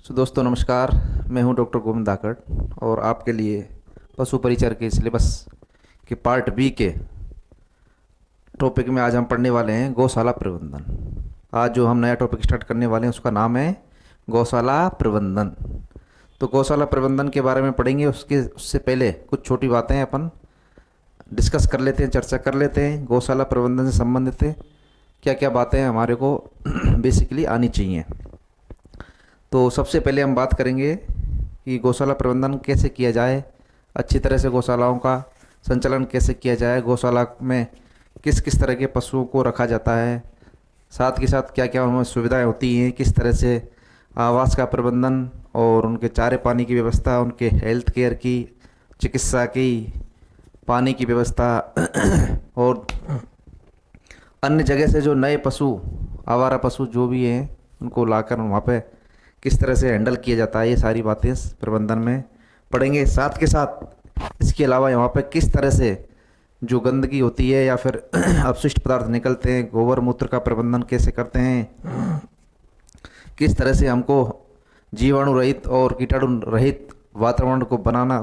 दोस्तों नमस्कार। मैं हूं डॉक्टर गोविंद धाकड़ और आपके लिए पशु परिचर के सिलेबस के पार्ट बी के टॉपिक में आज हम पढ़ने वाले हैं गौशाला प्रबंधन। आज जो हम नया टॉपिक स्टार्ट करने वाले हैं उसका नाम है गौशाला प्रबंधन। तो गौशाला प्रबंधन के बारे में पढ़ेंगे। उससे पहले कुछ छोटी बातें अपन डिस्कस कर लेते हैं, चर्चा कर लेते हैं। गौशाला प्रबंधन से संबंधित क्या क्या बातें हमारे को बेसिकली आनी चाहिए। तो सबसे पहले हम बात करेंगे कि गौशाला प्रबंधन कैसे किया जाए, अच्छी तरह से गौशालाओं का संचालन कैसे किया जाए, गौशाला में किस किस तरह के पशुओं को रखा जाता है, साथ के साथ क्या क्या उनमें सुविधाएं होती हैं, किस तरह से आवास का प्रबंधन और उनके चारे पानी की व्यवस्था, उनके हेल्थ केयर की, चिकित्सा की, पानी की व्यवस्था और अन्य जगह से जो नए पशु, आवारा पशु जो भी हैं उनको लाकर वहाँ पे किस तरह से हैंडल किया जाता है, ये सारी बातें इस प्रबंधन में पढ़ेंगे। साथ के साथ इसके अलावा यहाँ पे किस तरह से जो गंदगी होती है या फिर अपशिष्ट पदार्थ निकलते हैं, गोबर मूत्र का प्रबंधन कैसे करते हैं, किस तरह से हमको जीवाणु रहित और कीटाणु रहित वातावरण को बनाना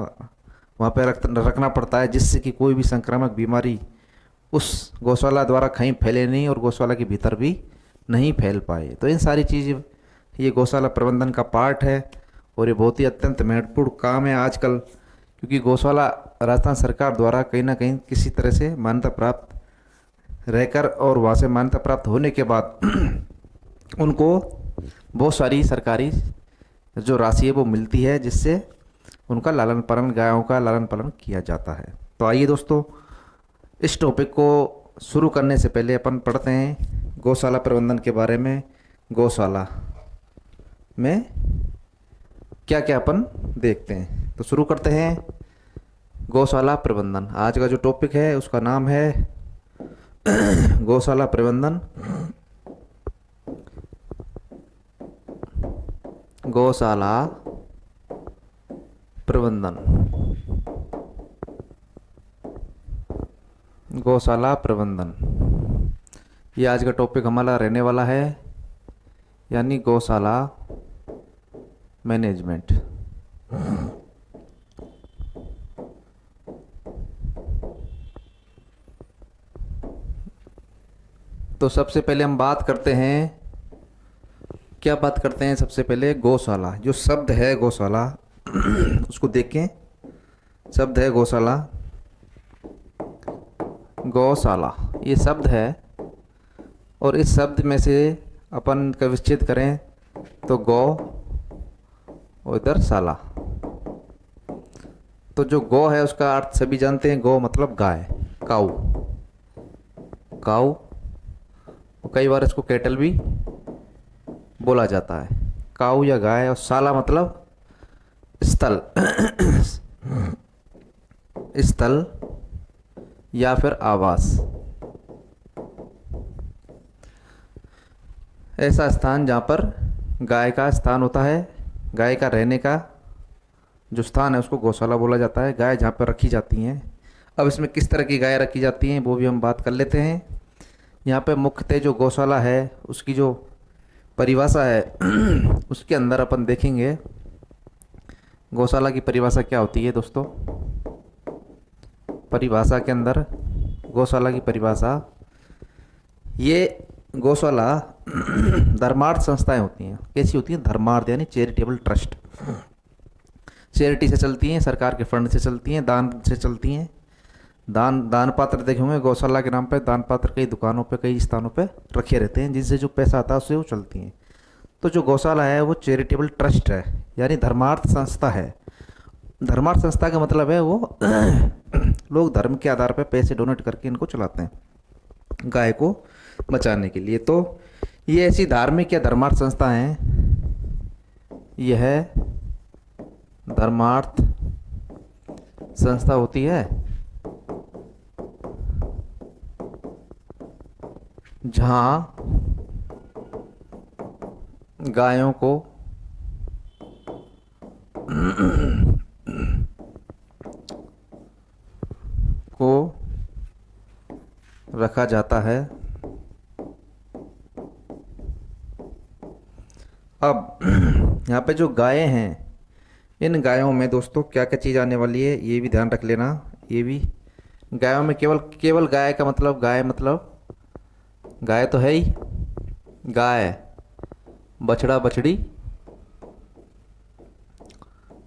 वहाँ पे रखना पड़ता है, जिससे कि कोई भी संक्रामक बीमारी उस गौशाला द्वारा कहीं फैले नहीं और गौशाला के भीतर भी नहीं फैल पाए। तो इन सारी चीज़ ये गौशाला प्रबंधन का पार्ट है और ये बहुत ही अत्यंत महत्वपूर्ण काम है आजकल, क्योंकि गौशाला राजस्थान सरकार द्वारा कहीं ना कहीं किसी तरह से मान्यता प्राप्त रहकर और वहाँ से मान्यता प्राप्त होने के बाद उनको बहुत सारी सरकारी जो राशि है वो मिलती है, जिससे उनका लालन पालन, गायों का लालन पालन किया जाता है। तो आइए दोस्तों, इस टॉपिक को शुरू करने से पहले अपन पढ़ते हैं गौशाला प्रबंधन के बारे में। गौशाला में क्या क्या अपन देखते हैं, तो शुरू करते हैं। गौशाला प्रबंधन आज का जो टॉपिक है उसका नाम है गौशाला प्रबंधन। गौशाला प्रबंधन, गौशाला प्रबंधन ये आज का टॉपिक हमारा रहने वाला है, यानी गौशाला मैनेजमेंट। तो सबसे पहले हम बात करते हैं, क्या बात करते हैं सबसे पहले गौशाला। जो शब्द है गौशाला उसको देखें। शब्द है गौशाला, गौशाला ये शब्द है और इस शब्द में से अपन का विच्छेद करें तो गौ और इधर शाला। तो जो गौ है उसका अर्थ सभी जानते हैं, गौ मतलब गाय, काऊ। काऊ कई बार इसको कैटल भी बोला जाता है, काऊ या गाय। और शाला मतलब स्थल स्थल या फिर आवास, ऐसा स्थान जहाँ पर गाय का स्थान होता है, गाय का रहने का जो स्थान है उसको गौशाला बोला जाता है। गाय जहाँ पर रखी जाती हैं, अब इसमें किस तरह की गाय रखी जाती हैं वो भी हम बात कर लेते हैं। यहाँ पे मुख्यतः जो गौशाला है उसकी जो परिभाषा है उसके अंदर अपन देखेंगे गौशाला की परिभाषा क्या होती है दोस्तों। परिभाषा के अंदर गौशाला की परिभाषा, ये गौशाला धर्मार्थ संस्थाएं होती हैं। कैसी होती हैं? धर्मार्थ यानी चैरिटेबल ट्रस्ट। चैरिटी से चलती हैं, सरकार के फंड से चलती हैं, दान से चलती हैं। दान पात्र देखे होंगे गौशाला के नाम पे दान पात्र कई दुकानों पे, कई स्थानों पे रखे रहते हैं, जिससे जो पैसा आता है उससे वो चलती हैं। तो जो गौशाला है वो चैरिटेबल ट्रस्ट है, यानी धर्मार्थ संस्था है। धर्मार्थ संस्था का मतलब है वो लोग धर्म के आधार पर पैसे डोनेट करके इनको चलाते हैं, गाय को बचाने के लिए। तो ये ऐसी धार्मिक या धर्मार्थ संस्था है, यह धर्मार्थ संस्था होती है जहाँ गायों को रखा जाता है। अब यहाँ पे जो गायें हैं, इन गायों में दोस्तों क्या क्या चीज़ आने वाली है ये भी ध्यान रख लेना। ये भी गायों में केवल केवल गाय का मतलब, गाय मतलब गाय तो है ही, गाय, बछड़ा बछड़ी,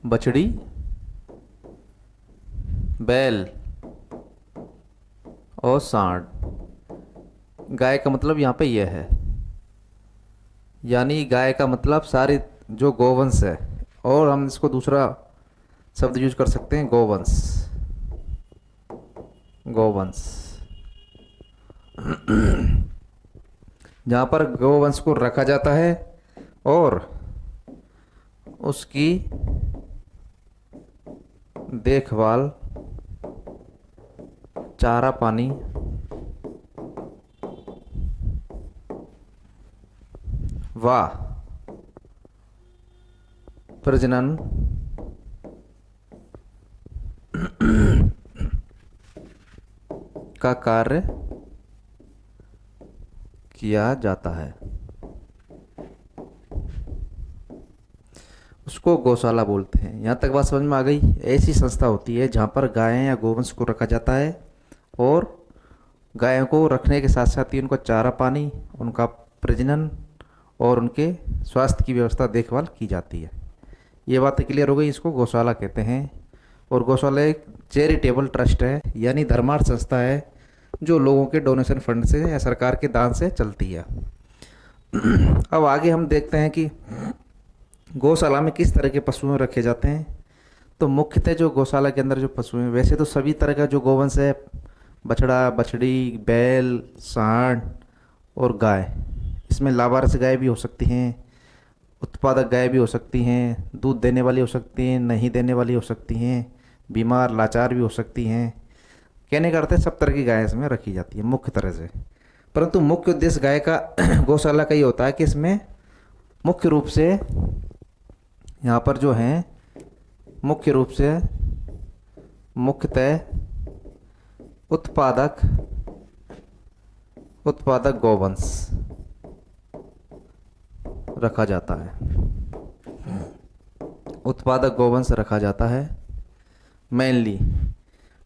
बछड़ी, बैल और सांड। गाय का मतलब यहाँ पे यह है, यानी गाय का मतलब सारे जो गोवंश है, और हम इसको दूसरा शब्द यूज कर सकते हैं, गोवंश। गोवंश जहाँ पर गोवंश को रखा जाता है और उसकी देखभाल, चारा पानी, व प्रजनन का कार्य किया जाता है, उसको गौशाला बोलते हैं। यहाँ तक बात समझ में आ गई। ऐसी संस्था होती है जहाँ पर गायें या गोवंश को रखा जाता है और गायों को रखने के साथ साथ ही उनका चारा पानी, उनका प्रजनन और उनके स्वास्थ्य की व्यवस्था, देखभाल की जाती है। ये बातें क्लियर हो गई। इसको गौशाला कहते हैं। और गौशाला एक चैरिटेबल ट्रस्ट है, यानी धर्मार्थ संस्था है जो लोगों के डोनेशन फंड से या सरकार के दान से चलती है। अब आगे हम देखते हैं कि गौशाला में किस तरह के पशु रखे जाते हैं। तो मुख्यतः जो गौशाला के अंदर जो पशु हैं, वैसे तो सभी तरह का जो गोवंश है, बछड़ा बछड़ी, बैल, सांड और गाय, इसमें लावारिस गाय भी हो सकती हैं, उत्पादक गाय भी हो सकती हैं, दूध देने वाली हो सकती हैं, नहीं देने वाली हो सकती हैं, बीमार लाचार भी हो सकती हैं। कहने का अर्थ है सब तरह की गाय इसमें रखी जाती है मुख्य तरह से। परंतु मुख्य उद्देश्य गाय का गौशाला का ये होता है कि इसमें मुख्य रूप से यहाँ पर जो हैं, मुख्य रूप से मुख्यतः उत्पादक गोवंश रखा जाता है। उत्पादक गोवंश रखा जाता है मेनली।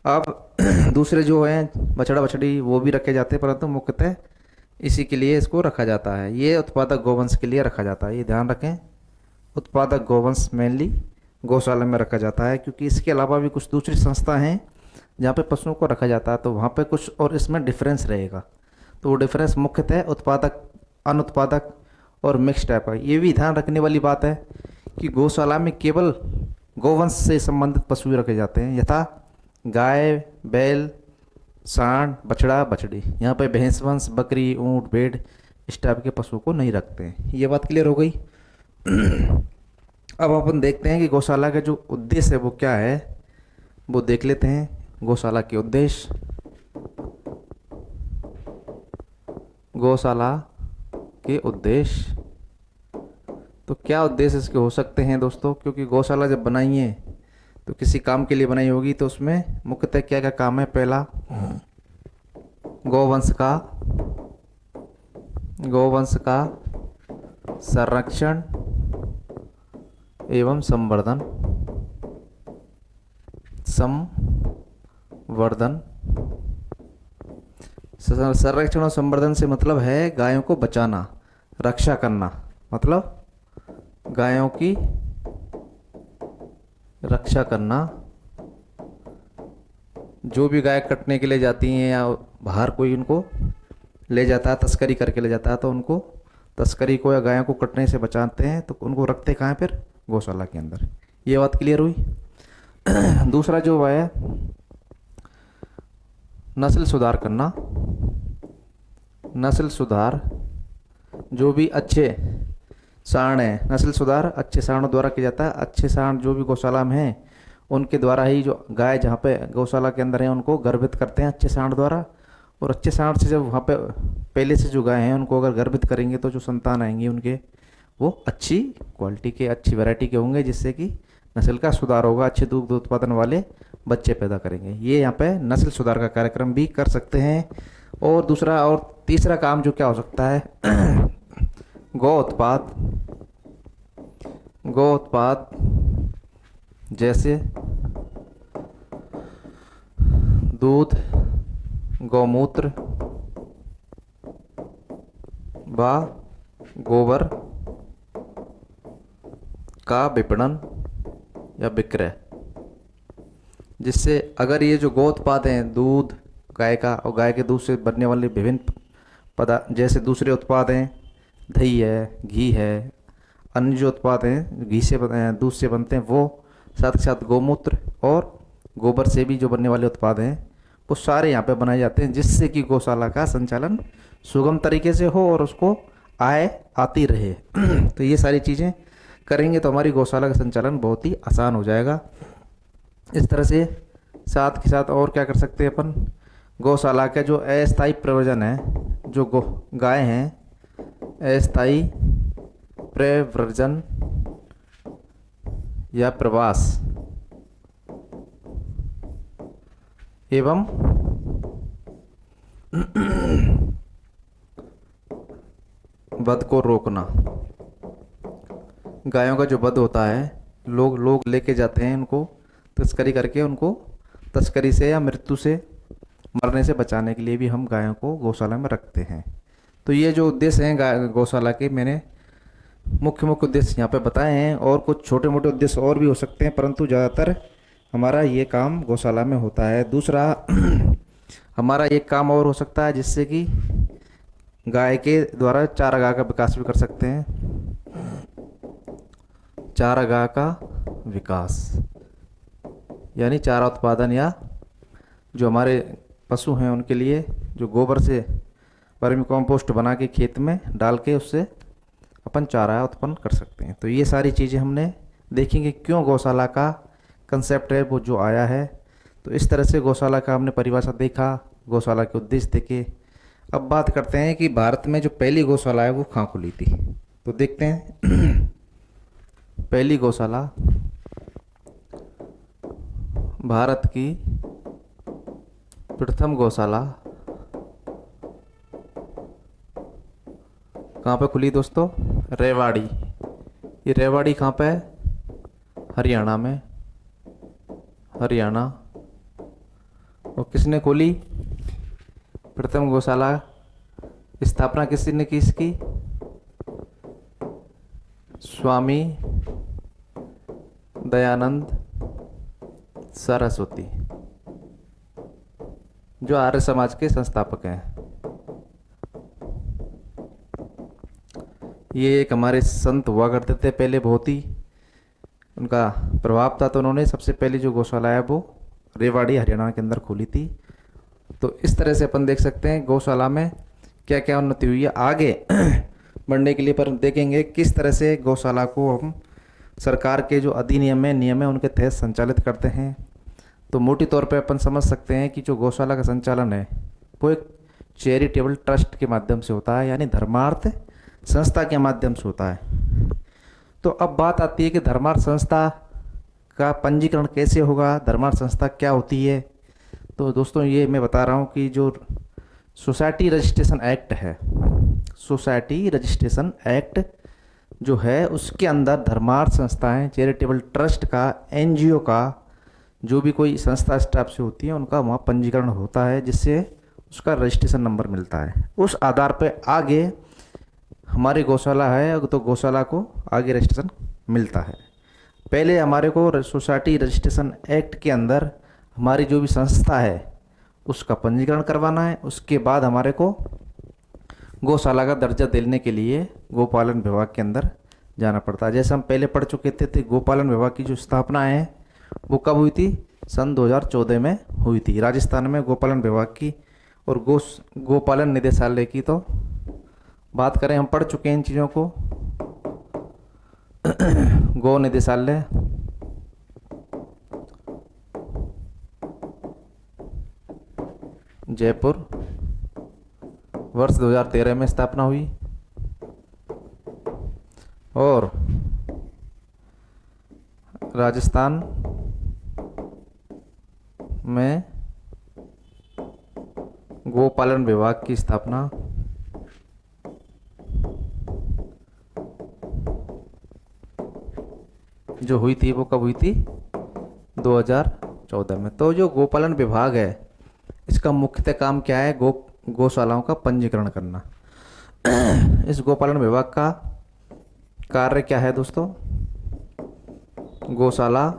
अब दूसरे जो हैं बछड़ा बछड़ी वो भी रखे जाते हैं, परंतु मुख्यतः इसी के लिए इसको रखा जाता है। ये उत्पादक गोवंश के लिए रखा जाता है, ये ध्यान रखें। उत्पादक गोवंश मेनली गौशाला में रखा जाता है, क्योंकि इसके अलावा भी कुछ दूसरी संस्था हैं जहाँ पे पशुओं को रखा जाता है, तो वहाँ पे कुछ और इसमें डिफरेंस रहेगा। तो वो डिफरेंस मुख्यतः उत्पादक, अनुत्पादक और मिक्स टाइप का। ये भी ध्यान रखने वाली बात है कि गौशाला में केवल गोवंश से संबंधित पशु रखे जाते हैं, यथा गाय, बैल, सांड, बछड़ा बछड़ी। यहाँ पे भैंस वंश, बकरी, ऊँट, भेड़ इस टाइप के पशुओं को नहीं रखते हैं। ये बात क्लियर हो गई। अब अपन देखते हैं कि गौशाला का जो उद्देश्य है वो क्या है, वो देख लेते हैं। गौशाला के उद्देश्य, गौशाला के उद्देश्य, तो क्या उद्देश्य इसके हो सकते हैं दोस्तों, क्योंकि गौशाला जब बनाई है तो किसी काम के लिए बनाई होगी, तो उसमें मुख्यतः क्या क्या काम है। पहला, गोवंश का संरक्षण एवं संवर्धन संरक्षण और संवर्धन से मतलब है गायों को बचाना, रक्षा करना, मतलब गायों की रक्षा करना। जो भी गाय कटने के लिए जाती हैं या बाहर कोई उनको ले जाता है, तस्करी करके ले जाता है, तो उनको तस्करी को या गायों को कटने से बचाते हैं, तो उनको रखते कहाँ फिर, गौशाला के अंदर। ये बात क्लियर हुई। दूसरा जो है नस्ल सुधार करना। नस्ल सुधार, जो भी अच्छे सांड हैं, नस्ल सुधार अच्छे सांडों द्वारा किया जाता है। अच्छे सांड जो भी गौशाला में हैं उनके द्वारा ही जो गाय जहाँ पे गौशाला के अंदर हैं उनको गर्भित करते हैं अच्छे सांड द्वारा। और अच्छे सांड से जब वहाँ पे पहले से जो गाय हैं उनको अगर गर्भित करेंगे तो जो संतान आएंगे उनके वो अच्छी क्वालिटी के, अच्छी वैरायटी के होंगे, जिससे कि नस्ल का सुधार होगा, अच्छे दूध उत्पादन वाले बच्चे पैदा करेंगे। ये यहाँ पे नस्ल सुधार का कार्यक्रम भी कर सकते हैं। और दूसरा और तीसरा काम जो क्या हो सकता है, गौ उत्पाद, गो उत्पाद जैसे दूध, गौमूत्र व गोबर का विपणन या विक्रय। जिससे अगर ये जो गो उत्पाद हैं, दूध गाय का और गाय के दूध से बनने वाले विभिन्न पदार्थ जैसे दूसरे उत्पाद हैं, दही है, घी है, अन्य जो उत्पाद हैं घी से दूध से बनते हैं, वो साथ ही साथ गौमूत्र और गोबर से भी जो बनने वाले उत्पाद हैं वो सारे यहाँ पे बनाए जाते हैं, जिससे कि गौशाला का संचालन सुगम तरीके से हो और उसको आय आती रहे। तो ये सारी चीज़ें करेंगे तो हमारी गौशाला का संचालन बहुत ही आसान हो जाएगा। इस तरह से साथ के साथ और क्या कर सकते हैं अपन, गौशाला का जो अस्थायी प्रव्रजन है, जो गाय हैं, अस्थायी प्रव्रजन या प्रवास एवं वध को रोकना। गायों का जो वध होता है, लोग लेके जाते हैं उनको तस्करी करके, उनको तस्करी से या मृत्यु से मरने से बचाने के लिए भी हम गायों को गौशाला में रखते हैं। तो ये जो उद्देश्य हैं गौशाला के, मैंने मुख्य उद्देश्य यहाँ पे बताए हैं, और कुछ छोटे मोटे उद्देश्य और भी हो सकते हैं, परंतु ज़्यादातर हमारा ये काम गौशाला में होता है। दूसरा हमारा एक काम और हो सकता है, जिससे कि गाय के द्वारा चारागाह का विकास भी कर सकते हैं। चारागाह का विकास यानी चारा उत्पादन, या जो हमारे पशु हैं उनके लिए जो गोबर से वर्मी कंपोस्ट बना के खेत में डाल के उससे अपन चारा उत्पन्न कर सकते हैं। तो ये सारी चीज़ें हमने देखेंगे क्यों गौशाला का कंसेप्ट है वो जो आया है। तो इस तरह से गौशाला का हमने परिभाषा देखा, गौशाला के उद्देश्य देखे। अब बात करते हैं कि भारत में जो पहली गौशाला है वो कहाँ खुली थी। तो देखते हैं पहली गौशाला भारत की प्रथम गौशाला कहाँ पे खुली दोस्तों? रेवाड़ी। ये रेवाड़ी कहाँ पे है? हरियाणा में, हरियाणा। और किसने खोली प्रथम गौशाला? स्थापना किसने की इसकी? स्वामी दयानंद सरस्वती, जो आर्य समाज के संस्थापक हैं। ये एक हमारे संत हुआ करते थे पहले, बहुत ही उनका प्रभाव था। तो उन्होंने सबसे पहली जो गौशाला है वो रेवाड़ी हरियाणा के अंदर खोली थी। तो इस तरह से अपन देख सकते हैं गौशाला में क्या क्या उन्नति हुई है। आगे बढ़ने के लिए पर देखेंगे किस तरह से गौशाला को हम सरकार के जो अधिनियम है, नियम है, उनके तहत संचालित करते हैं। तो मोटी तौर पे अपन समझ सकते हैं कि जो गौशाला का संचालन है वो एक चैरिटेबल ट्रस्ट के माध्यम से होता है, यानी धर्मार्थ संस्था के माध्यम से होता है। तो अब बात आती है कि धर्मार्थ संस्था का पंजीकरण कैसे होगा, धर्मार्थ संस्था क्या होती है। तो दोस्तों ये मैं बता रहा हूँ कि जो सोसाइटी रजिस्ट्रेशन एक्ट है, सोसाइटी रजिस्ट्रेशन एक्ट जो है उसके अंदर धर्मार्थ संस्थाएं, चैरिटेबल ट्रस्ट का, एनजीओ का, जो भी कोई संस्था स्टाफ से होती है उनका वहाँ पंजीकरण होता है, जिससे उसका रजिस्ट्रेशन नंबर मिलता है। उस आधार पर आगे हमारी गौशाला है तो गौशाला को आगे रजिस्ट्रेशन मिलता है। पहले हमारे को सोसाइटी रजिस्ट्रेशन एक्ट के अंदर हमारी जो भी संस्था है उसका पंजीकरण करवाना है। उसके बाद हमारे को गौशाला का दर्जा देने के लिए गोपालन विभाग के अंदर जाना पड़ता है। जैसे हम पहले पढ़ चुके थे गोपालन विभाग की जो स्थापना है वो कब हुई थी? सन 2014 में हुई थी, राजस्थान में गोपालन विभाग की। और गोपालन निदेशालय की तो बात करें, हम पढ़ चुके हैं इन चीज़ों को। गो निदेशालय जयपुर वर्ष 2013 में स्थापना हुई। और राजस्थान में गोपालन विभाग की स्थापना जो हुई थी वो कब हुई थी? 2014 में। तो जो गोपालन विभाग है इसका मुख्यतः काम क्या है? गौशालाओं का पंजीकरण करना। इस गोपालन विभाग का कार्य क्या है दोस्तों? गौशाला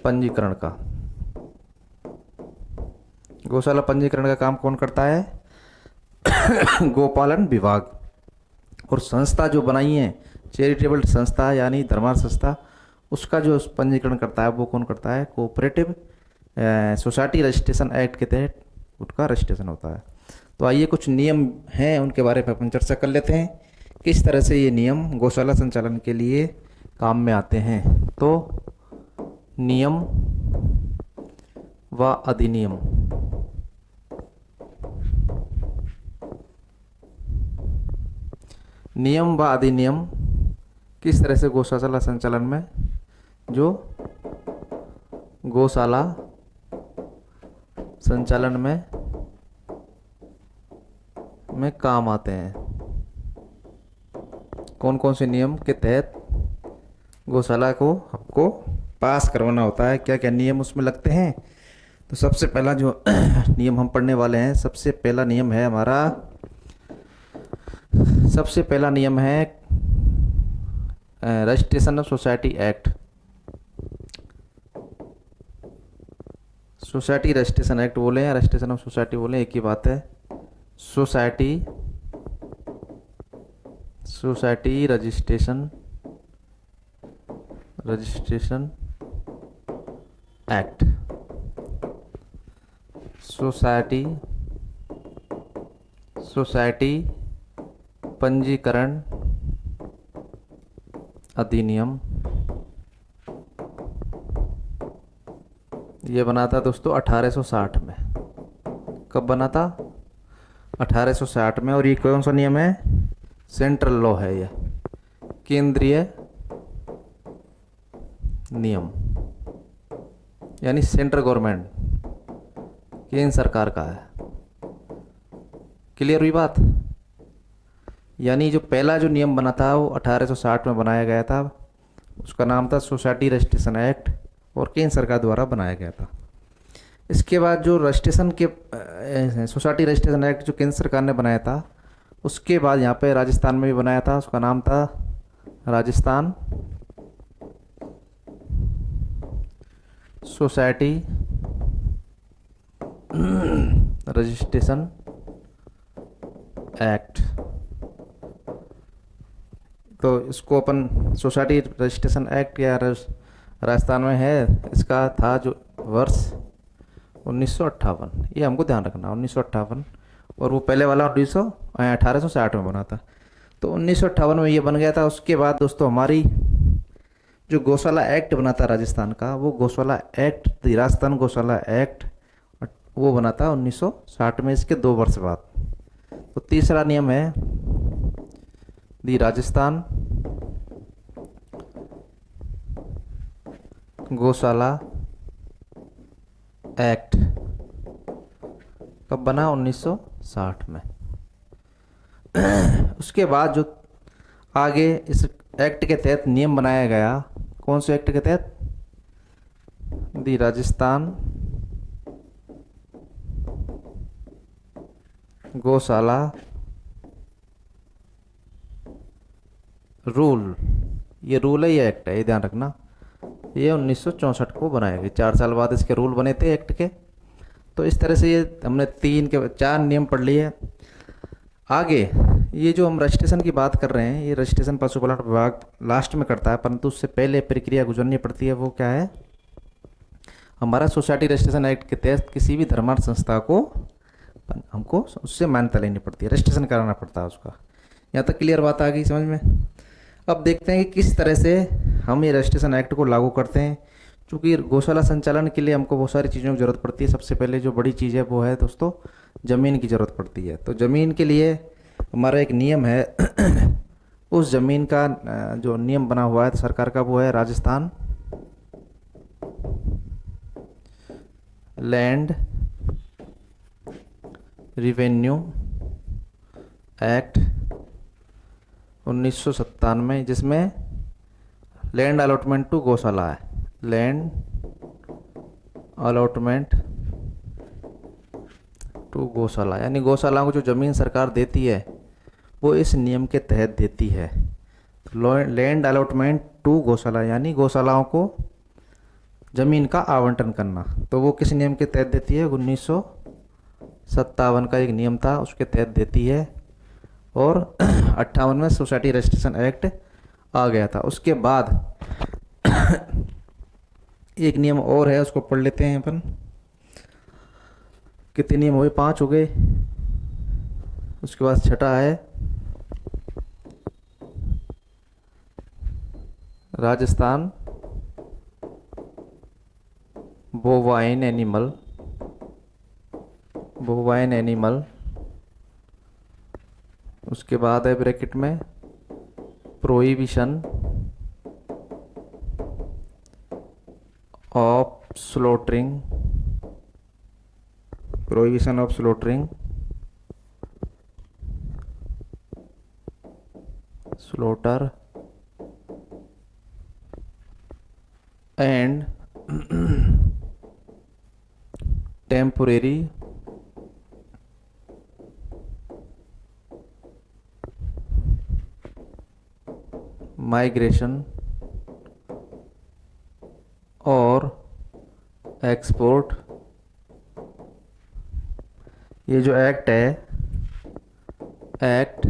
पंजीकरण का। गौशाला पंजीकरण का काम कौन करता है? गोपालन विभाग। और संस्था जो बनाई है चैरिटेबल संस्था यानी धर्मार्थ संस्था, उसका जो पंजीकरण करता है वो कौन करता है? कोऑपरेटिव सोसाइटी रजिस्ट्रेशन एक्ट के तहत उसका रजिस्ट्रेशन होता है। तो आइए कुछ नियम हैं उनके बारे में अपन चर्चा कर लेते हैं, किस तरह से ये नियम गौशाला संचालन के लिए काम में आते हैं। तो नियम व अधिनियम। नियम व अधिनियम किस तरह से गौशाला संचालन में, जो गौशाला संचालन में काम आते हैं। कौन कौन से नियम के तहत गौशाला को आपको पास करवाना होता है, क्या क्या नियम उसमें लगते हैं। तो सबसे पहला जो नियम हम पढ़ने वाले हैं, सबसे पहला नियम है हमारा, सबसे पहला नियम है registration of society act. Society registration act बोले या रजिस्ट्रेशन ऑफ सोसाइटी बोले, एक ही बात है। Society registration act. सोसाइटी पंजीकरण अधिनियम, ये बना था दोस्तों 1860 में। कब बना था? 1860 में। और ये कौन सा नियम है? सेंट्रल लॉ है, ये केंद्रीय नियम, यानी सेंट्रल गवर्नमेंट, केंद्र सरकार का है। क्लियर हुई बात? यानी जो पहला जो नियम बना था वो 1860 में बनाया गया था, उसका नाम था सोसाइटी रजिस्ट्रेशन एक्ट और केंद्र सरकार द्वारा बनाया गया था। इसके बाद जो रजिस्ट्रेशन के सोसाइटी रजिस्ट्रेशन एक्ट जो केंद्र सरकार ने बनाया था, उसके बाद यहाँ पे राजस्थान में भी बनाया था, उसका नाम था राजस्थान सोसाइटी रजिस्ट्रेशन एक्ट। तो इसको अपन सोसाइटी रजिस्ट्रेशन एक्ट या राजस्थान में है, इसका था जो वर्ष 1958, ये हमको ध्यान रखना 1958। और वो पहले वाला 1860 में बना था। तो 1958 में ये बन गया था। उसके बाद दोस्तों हमारी जो गौशाला एक्ट बना था राजस्थान का, वो गौशाला एक्ट, राजस्थान गौशाला एक्ट, वो बना था 1960 में, इसके 2 वर्ष बाद। तो तीसरा नियम है दी राजस्थान गौशाला एक्ट। कब बना? 1960 में। उसके बाद जो आगे इस एक्ट के तहत नियम बनाया गया, कौन से एक्ट के तहत? दी राजस्थान गौशाला रूल। ये रूल है, ये एक्ट है, ये ध्यान रखना। ये 1964 को बनाया गया, 4 साल बाद इसके रूल बने थे एक्ट के। तो इस तरह से ये हमने 4 नियम पढ़ लिए। आगे ये जो हम रजिस्ट्रेशन की बात कर रहे हैं, ये रजिस्ट्रेशन पशुपालन विभाग लास्ट में करता है, परंतु उससे पहले प्रक्रिया गुजरनी पड़ती है। वो क्या है? हमारा सोसाइटी रजिस्ट्रेशन एक्ट के तहत किसी भी धर्मार्थ संस्था को हमको उससे मान्यता लेनी पड़ती है, रजिस्ट्रेशन कराना पड़ता है उसका। यहाँ तक क्लियर बात आ गई समझ में? अब देखते हैं कि किस तरह से हम ये रजिस्ट्रेशन एक्ट को लागू करते हैं। चूँकि गौशाला संचालन के लिए हमको बहुत सारी चीज़ों की ज़रूरत पड़ती है। सबसे पहले जो बड़ी चीज़ है वो है दोस्तों ज़मीन की ज़रूरत पड़ती है। तो ज़मीन के लिए हमारा एक नियम है उस ज़मीन का जो नियम बना हुआ है सरकार का, वो है राजस्थान लैंड रिवेन्यू एक्ट 1997, जिसमें लैंड अलॉटमेंट टू गौशाला है, लैंड अलॉटमेंट टू गौशाला, यानी गौशालाओं को जो ज़मीन सरकार देती है वो इस नियम के तहत देती है। तो लैंड अलॉटमेंट टू गौशाला यानी गौशालाओं को ज़मीन का आवंटन करना, तो वो किस नियम के तहत देती है? 1957 का एक नियम था, उसके तहत देती है। और 58 में सोसाइटी रजिस्ट्रेशन एक्ट आ गया था। उसके बाद एक नियम और है, उसको पढ़ लेते हैं अपन। कितने नियम हुए? 5 हो गए। उसके बाद छठा है राजस्थान बोवाइन एनिमल। उसके बाद है ब्रैकेट में prohibition of slaughtering, slaughter and temporary migration और एक्सपोर्ट। ये जो एक्ट है, एक्ट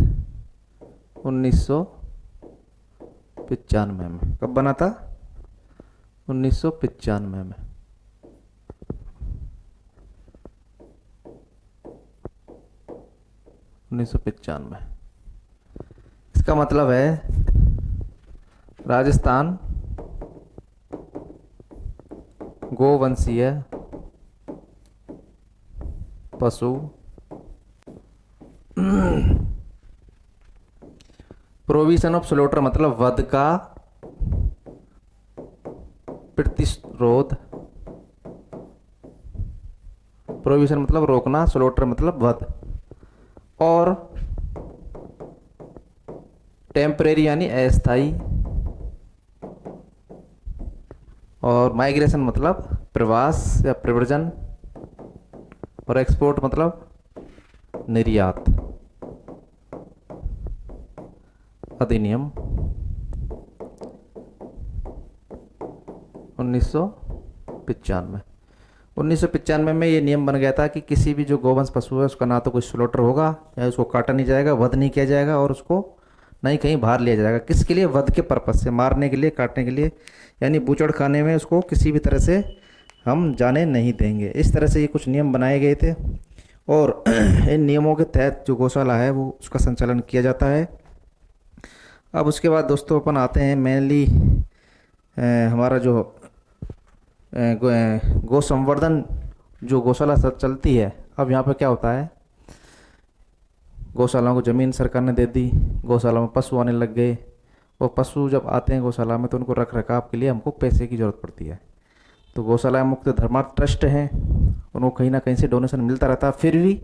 1995 में, कब बना था? 1995 में। इसका मतलब है राजस्थान गोवंशीय पशु प्रोविजन ऑफ स्लॉटर मतलब वध का प्रतिरोध, प्रोविजन मतलब रोकना, स्लॉटर मतलब वध, और टेम्परेरी यानी अस्थाई, और माइग्रेशन मतलब प्रवास या प्रव्रजन, और एक्सपोर्ट मतलब निर्यात। अधिनियम 1995 में ये नियम बन गया था कि किसी भी जो गोवंश पशु है उसका ना तो कोई स्लॉटर होगा, या उसको काटा नहीं जाएगा, वध नहीं किया जाएगा, और उसको नहीं कहीं बाहर लिया जाएगा। किसके लिए? वध के पर्पज से, मारने के लिए, काटने के लिए, यानी बूचड़ खाने में उसको किसी भी तरह से हम जाने नहीं देंगे। इस तरह से ये कुछ नियम बनाए गए थे, और इन नियमों के तहत जो गौशाला है वो उसका संचालन किया जाता है। अब उसके बाद दोस्तों अपन आते हैं मेनली हमारा जो गौ संवर्धन, जो गौशाला चलती है। अब यहाँ पे क्या होता है, गौशालाओं को ज़मीन सरकार ने दे दी, गौशाला में पशु आने लग गए, और पशु जब आते हैं गौशाला में तो उनको रख रखाव के लिए हमको पैसे की ज़रूरत पड़ती है। तो गौशाला मुक्त धर्मार्थ ट्रस्ट हैं, उनको कहीं ना कहीं से डोनेशन मिलता रहता है, फिर भी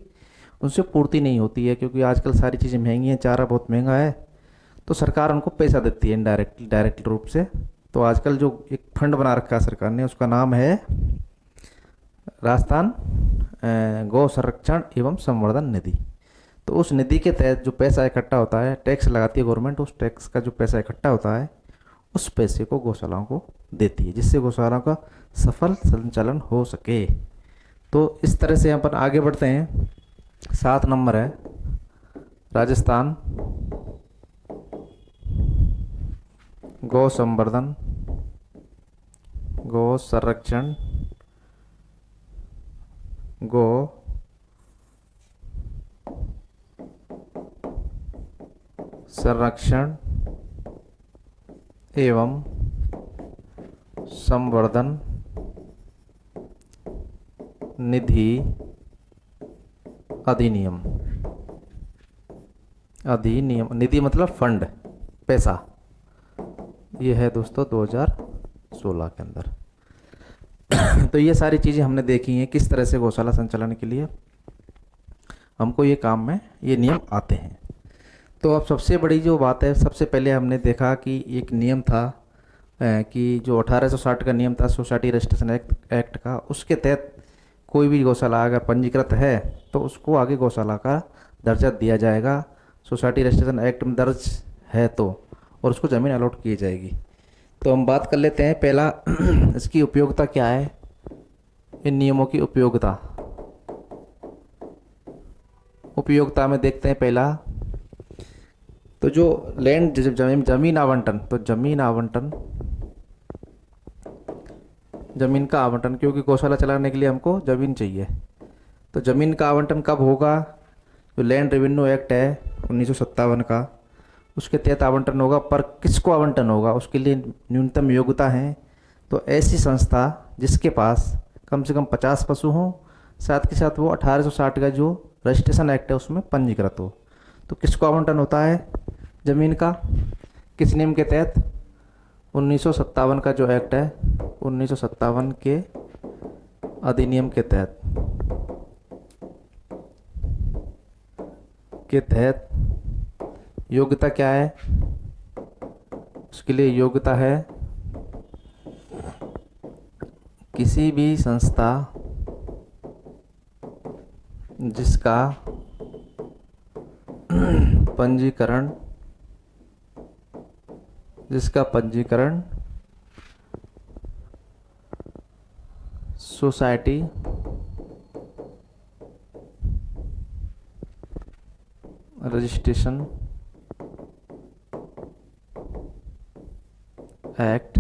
उनसे पूर्ति नहीं होती है, क्योंकि आजकल सारी चीज़ें महंगी हैं, चारा बहुत महंगा है, तो सरकार उनको पैसा देती है डायरेक्ट रूप से। तो आजकल जो एक फंड बना रखा है सरकार ने, उसका नाम है राजस्थान गौ संरक्षण एवं संवर्धन निधि। तो उस निधि के तहत जो पैसा इकट्ठा होता है, टैक्स लगाती है गवर्नमेंट, उस टैक्स का जो पैसा इकट्ठा होता है उस पैसे को गौशालाओं को देती है, जिससे गौशालाओं का सफल संचालन हो सके। तो इस तरह से अपन आगे बढ़ते हैं। 7 नंबर है राजस्थान गौ संवर्धन, गौ संरक्षण, गौ संरक्षण एवं संवर्धन निधि अधिनियम। निधि मतलब फंड, पैसा। ये है दोस्तों 2016 के अंदर। तो ये सारी चीज़ें हमने देखी हैं किस तरह से गौशाला संचालन के लिए हमको ये काम में ये नियम आते हैं। तो अब सबसे बड़ी जो बात है, सबसे पहले हमने देखा कि एक नियम था कि जो 1860 का नियम था सोसाइटी रजिस्ट्रेशन एक्ट का, उसके तहत कोई भी गौशाला अगर पंजीकृत है तो उसको आगे गौशाला का दर्जा दिया जाएगा, सोसाइटी रजिस्ट्रेशन एक्ट में दर्ज है तो, और उसको ज़मीन अलॉट की जाएगी। तो हम बात कर लेते हैं पहला इसकी उपयोगिता क्या है, इन नियमों की उपयोगिता। उपयोगिता में देखते हैं पहला, तो जो लैंड जमीन आवंटन, तो जमीन का आवंटन, क्योंकि गौशाला चलाने के लिए हमको जमीन चाहिए, तो जमीन का आवंटन कब होगा? जो लैंड रेवेन्यू एक्ट है 1957 का, उसके तहत आवंटन होगा। पर किसको आवंटन होगा, उसके लिए न्यूनतम योग्यता है। तो ऐसी संस्था जिसके पास कम से कम 50 पशु हों, साथ के साथ वो 1860 का जो रजिस्ट्रेशन एक्ट है उसमें पंजीकृत हो। तो किसको आवंटन होता है ज़मीन का, किस नियम के तहत? 1957 का जो एक्ट है, 1957 के अधिनियम के तहत योग्यता क्या है? उसके लिए योग्यता है किसी भी संस्था जिसका पंजीकरण सोसाइटी रजिस्ट्रेशन एक्ट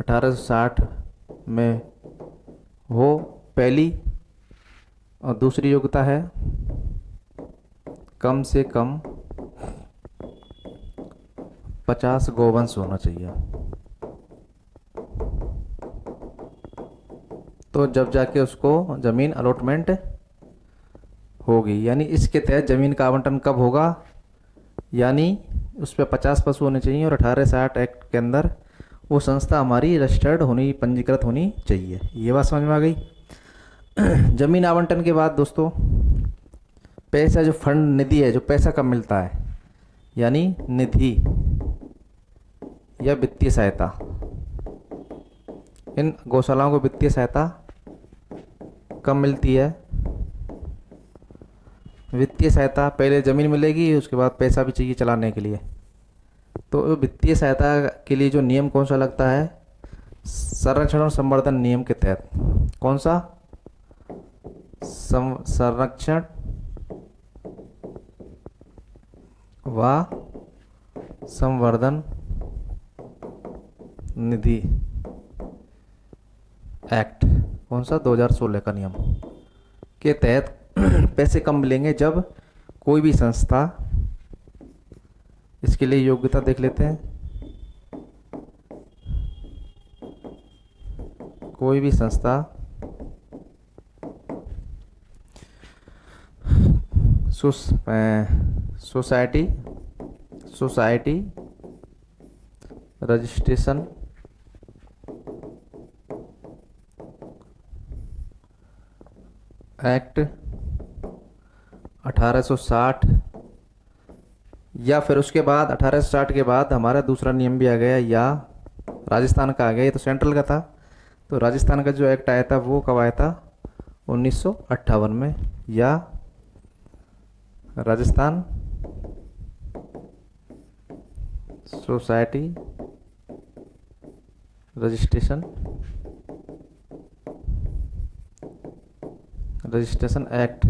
1860 में हो, पहली। और दूसरी योग्यता है कम से कम 50 गौवंश होना चाहिए। तो जब जाके उसको ज़मीन अलॉटमेंट होगी, यानी इसके तहत ज़मीन का आवंटन कब होगा? यानी उस पर 50 पशु होने चाहिए और 1860 एक्ट के अंदर वो संस्था हमारी रजिस्टर्ड होनी, पंजीकृत होनी चाहिए। ये बात समझ में आ गई। ज़मीन आवंटन के बाद दोस्तों पैसा, जो फंड निधि है, जो पैसा कब मिलता है, यानी निधि या वित्तीय सहायता, इन गौशालाओं को वित्तीय सहायता कब मिलती है? वित्तीय सहायता पहले ज़मीन मिलेगी, उसके बाद पैसा भी चाहिए चलाने के लिए। तो वित्तीय सहायता के लिए जो नियम कौन सा लगता है? संरक्षण और संवर्धन नियम के तहत। कौन सा? संरक्षण व संवर्धन निधि एक्ट, कौन सा? 2016 का नियम के तहत पैसे कम मिलेंगे जब कोई भी संस्था, इसके लिए योग्यता देख लेते हैं। कोई भी संस्था सोसाइटी रजिस्ट्रेशन एक्ट 1860, या फिर उसके बाद 1860 के बाद हमारा दूसरा नियम भी आ गया, या राजस्थान का आ गया। ये तो सेंट्रल का था, तो राजस्थान का जो एक्ट आया था वो कब आया था? 1958 में। या राजस्थान सोसाइटी रजिस्ट्रेशन एक्ट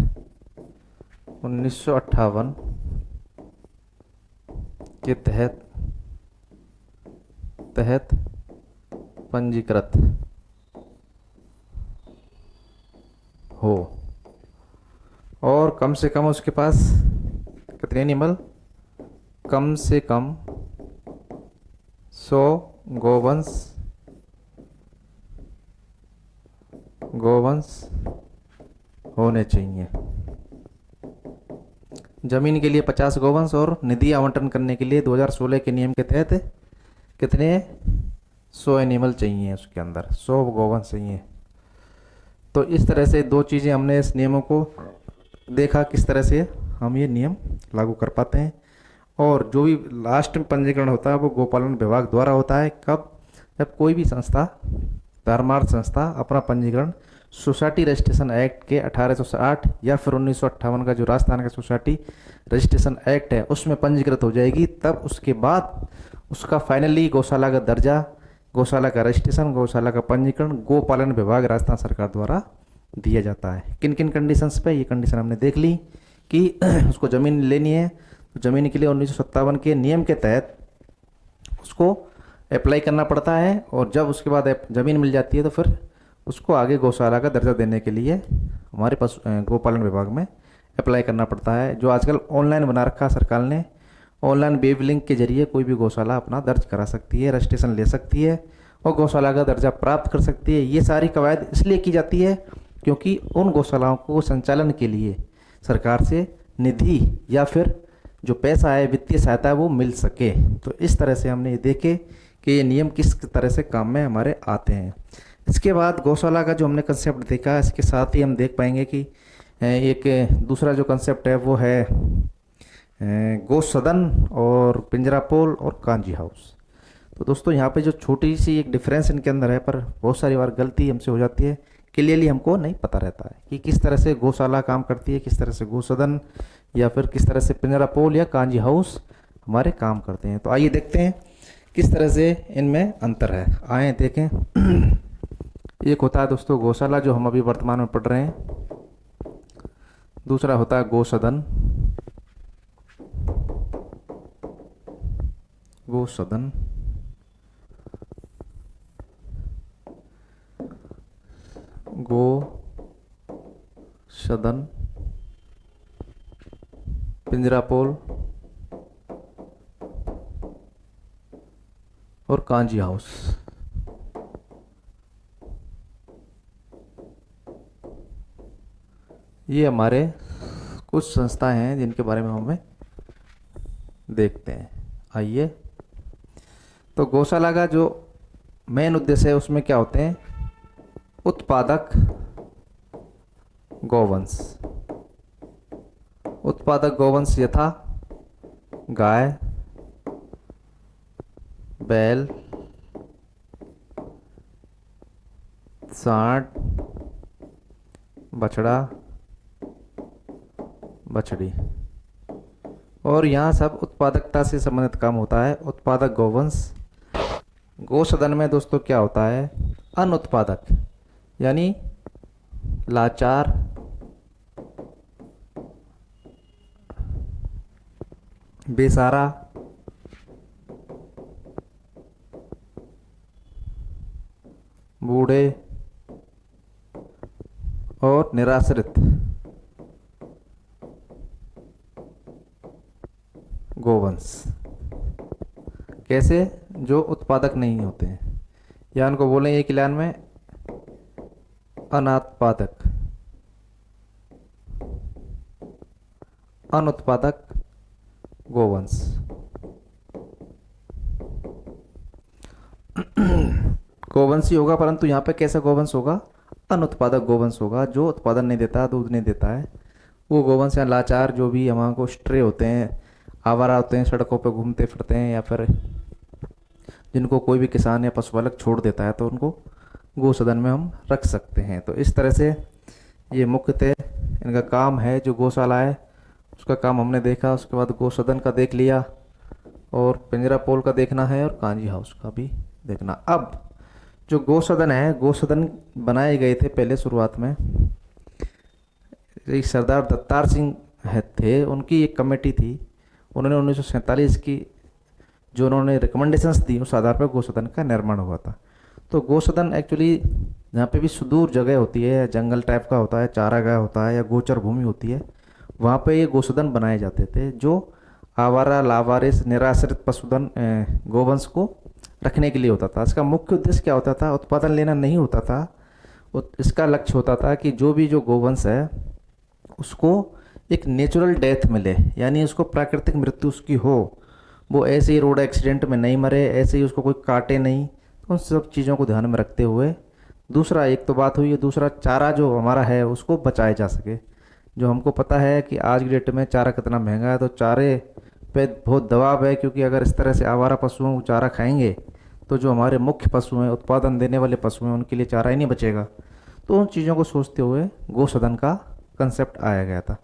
1958 के तहत पंजीकृत हो, और कम से कम उसके पास कितने एनिमल? कम से कम 100 गोवंश होने चाहिए। जमीन के लिए 50 गोवंश, और निधि आवंटन करने के लिए 2016 के नियम के तहत कितने? 100 एनिमल चाहिए, उसके अंदर 100 गोवंश चाहिए। तो इस तरह से दो चीज़ें हमने इस नियमों को देखा, किस तरह से हम ये नियम लागू कर पाते हैं। और जो भी लास्ट में पंजीकरण होता है वो गोपालन विभाग द्वारा होता है। कब? जब कोई भी संस्था, धर्मार्थ संस्था अपना पंजीकरण सोसाइटी रजिस्ट्रेशन एक्ट के 1860 या फिर 1958 का जो राजस्थान का सोसाइटी रजिस्ट्रेशन एक्ट है उसमें पंजीकृत हो जाएगी, तब उसके बाद उसका फाइनली गौशाला का दर्जा, गौशाला का रजिस्ट्रेशन, गौशाला का पंजीकरण गोपालन विभाग राजस्थान सरकार द्वारा दिया जाता है। किन किन कंडीशंस पे? ये कंडीशन हमने देख ली कि उसको ज़मीन लेनी है, तो ज़मीन के लिए 1957 के नियम के तहत उसको अप्लाई करना पड़ता है, और जब उसके बाद ज़मीन मिल जाती है तो फिर उसको आगे गौशाला का दर्जा देने के लिए हमारे पास गोपालन विभाग में अप्लाई करना पड़ता है, जो आजकल ऑनलाइन बना रखा है सरकार ने। ऑनलाइन वेब लिंक के जरिए कोई भी गौशाला अपना दर्ज करा सकती है, रजिस्ट्रेशन ले सकती है और गौशाला का दर्जा प्राप्त कर सकती है। ये सारी कवायद इसलिए की जाती है क्योंकि उन गौशालाओं को संचालन के लिए सरकार से निधि या फिर जो पैसा है, वित्तीय सहायता है, वो मिल सके। तो इस तरह से हमने ये देखे कि ये नियम किस तरह से काम में हमारे आते हैं। इसके बाद गौशाला का जो हमने कंसेप्ट देखा, इसके साथ ही हम देख पाएंगे कि एक दूसरा जो कंसेप्ट है वो है गौ सदन और पिंजरापोल और कांजी हाउस। तो दोस्तों यहाँ पे जो छोटी सी एक डिफरेंस इनके अंदर है, पर बहुत सारी बार गलती हमसे हो जाती है, क्लियरली हमको नहीं पता रहता है कि किस तरह से गौशाला काम करती है, किस तरह से गौ सदन या फिर किस तरह से पिंजरापोल या कांजी हाउस हमारे काम करते हैं। तो आइए देखते हैं किस तरह से इनमें अंतर है। आए देखें। एक होता है दोस्तों गौशाला, जो हम अभी वर्तमान में पढ़ रहे हैं। दूसरा होता है गौ सदन। गौ सदन, गो सदन, पिंजरापोल और कांजी हाउस। ये हमारे कुछ संस्थाएं हैं जिनके बारे में हमें देखते हैं। आइए, तो गौशाला का जो मेन उद्देश्य है उसमें क्या होते हैं? उत्पादक गौवंश। उत्पादक गौवंश यथा गाय, बैल, सांड, बछड़ा, बछड़ी, और यहाँ सब उत्पादकता से संबंधित काम होता है। उत्पादक गौवंश। गौ सदन में दोस्तों क्या होता है? अनुत्पादक, यानी लाचार, बेसहारा, बूढ़े और निराश्रित गोवंश। कैसे? जो उत्पादक नहीं होते हैं, या उनको बोलें एक लाइन में अनात्पादक, अनुत्पादक गोवंश। गोवंश ही होगा, परंतु यहाँ पे कैसा गोवंश होगा? अनुत्पादक गोवंश होगा, जो उत्पादन नहीं देता, दूध नहीं देता है। वो गोवंश या लाचार, जो भी हमारे को स्ट्रे होते हैं, आवारा होते हैं, सड़कों पे घूमते फिरते हैं, या फिर जिनको कोई भी किसान या पशुपालक छोड़ देता है, तो उनको गौ सदन में हम रख सकते हैं। तो इस तरह से ये मुख्यतः इनका काम है। जो गौशाला है उसका काम हमने देखा, उसके बाद गौ सदन का देख लिया, और पिंजरापोल का देखना है, और कांजी हाउस का भी देखना। अब जो गौ सदन है, गौ सदन बनाए गए थे पहले शुरुआत में, एक सरदार दत्तार सिंह थे, उनकी एक कमेटी थी। उन्होंने 1947 की जो उन्होंने रिकमेंडेशंस दी, उस आधार पर गौ सदन का निर्माण हुआ था। तो गौ सदन एक्चुअली जहाँ पे भी सुदूर जगह होती है, जंगल टाइप का होता है, चारागाह होता है, या गोचर भूमि होती है, वहाँ पे ये गौ सदन बनाए जाते थे, जो आवारा, लावारिस, निराश्रित पशुधन गोवंश को रखने के लिए होता था। इसका मुख्य उद्देश्य क्या होता था? उत्पादन लेना नहीं होता था। इसका लक्ष्य होता था कि जो गोवंश है उसको एक नेचुरल डेथ मिले, यानी उसको प्राकृतिक मृत्यु उसकी हो, वो ऐसे ही रोड एक्सीडेंट में नहीं मरे, ऐसे ही उसको कोई काटे नहीं। तो उन सब चीज़ों को ध्यान में रखते हुए, दूसरा एक तो बात हुई है, दूसरा चारा जो हमारा है उसको बचाया जा सके। जो हमको पता है कि आज की डेट में चारा कितना महंगा है, तो चारे पे बहुत दबाव है, क्योंकि अगर इस तरह से आवारा पशुओं को चारा खाएंगे तो जो हमारे मुख्य पशु हैं, उत्पादन देने वाले पशु हैं, उनके लिए चारा ही नहीं बचेगा। तो उन चीज़ों को सोचते हुए गौसदन का कंसेप्ट आया गया था।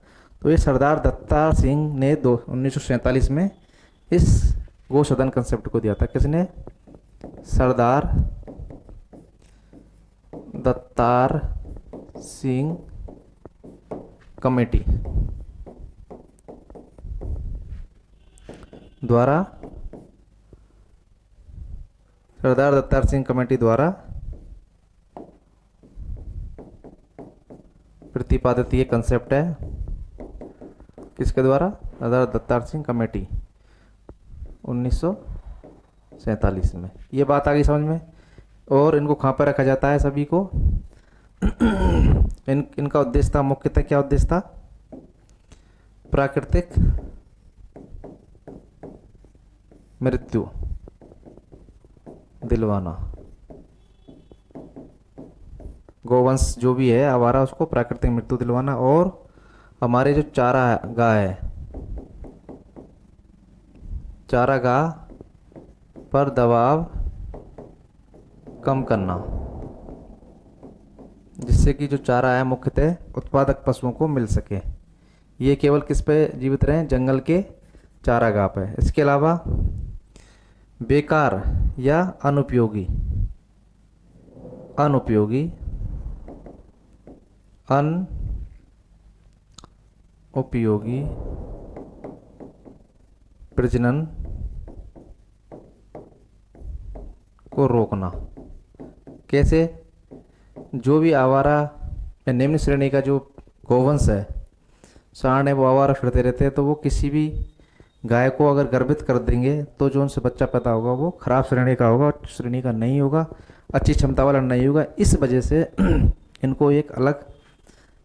तो ये सरदार दत्ता सिंह ने 1947 में इस गौसदन कंसेप्ट को दिया था। किसने? सरदार दत्तार सिंह कमेटी द्वारा, सरदार दत्तार सिंह कमेटी द्वारा प्रतिपादित ये कंसेप्ट है। किसके द्वारा? सरदार दत्तार सिंह कमेटी 1947 में। ये बात आ गई समझ में। और इनको कहाँ पर रखा जाता है सभी को? इनका उद्देश्य था, मुख्यतः क्या उद्देश्य था? प्राकृतिक मृत्यु दिलवाना। गोवंश जो भी है आवारा, उसको प्राकृतिक मृत्यु दिलवाना। और हमारे जो चारागाह है, चारागाह पर दबाव कम करना, जिससे कि जो चारा है मुख्यतः उत्पादक पशुओं को मिल सके। ये केवल किस पे जीवित रहें? जंगल के चारागाह पे। इसके अलावा बेकार या अनुपयोगी प्रजनन को रोकना। कैसे? जो भी आवारा या निम्न श्रेणी का जो गोवंश है, सांड है, वो आवारा फिरते रहते हैं, तो वो किसी भी गाय को अगर गर्भित कर देंगे तो जो उनसे बच्चा पैदा होगा वो खराब श्रेणी का होगा, श्रेणी का नहीं होगा, अच्छी क्षमता वाला नहीं होगा। इस वजह से इनको एक अलग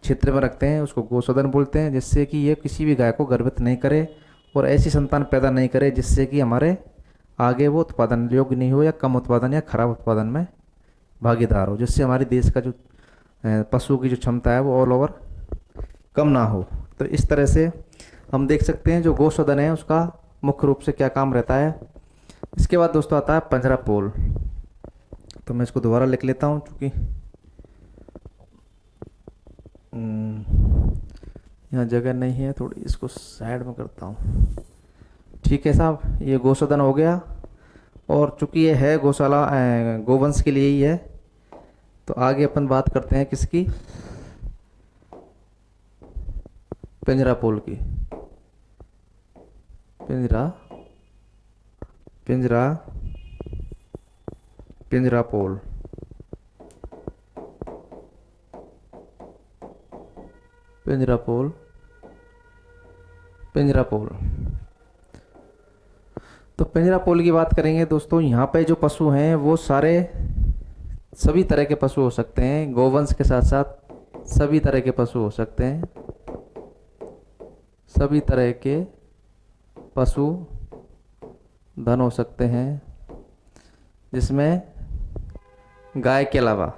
क्षेत्र में रखते हैं, उसको गोसदन बोलते हैं, जिससे कि ये किसी भी गाय को गर्भित नहीं करे और ऐसी संतान पैदा नहीं करे जिससे कि हमारे आगे वो उत्पादन योग्य नहीं हो, या कम उत्पादन या खराब उत्पादन में भागीदार हो, जिससे हमारे देश का जो पशु की जो क्षमता है वो ऑल ओवर कम ना हो। तो इस तरह से हम देख सकते हैं जो गौसदन है उसका मुख्य रूप से क्या काम रहता है। इसके बाद दोस्तों आता है पिंजरा पोल। तो मैं इसको दोबारा लिख लेता हूँ, चूँकि यहाँ जगह नहीं है, थोड़ी इसको साइड में करता हूँ। ठीक है साहब, ये गौसदन हो गया। और चूँकि ये है गौशाला गोवंश के लिए ही है, तो आगे अपन बात करते हैं किसकी? पिंजरा पोल की। पिंजरा पोल। पिंजरा पोल। तो पिंजरा पोल की बात करेंगे दोस्तों। यहाँ पे जो पशु हैं वो सभी तरह के पशु हो सकते हैं, गोवंश के साथ साथ सभी तरह के पशु हो सकते हैं। सभी तरह के पशु धन हो सकते हैं, जिसमें गाय के अलावा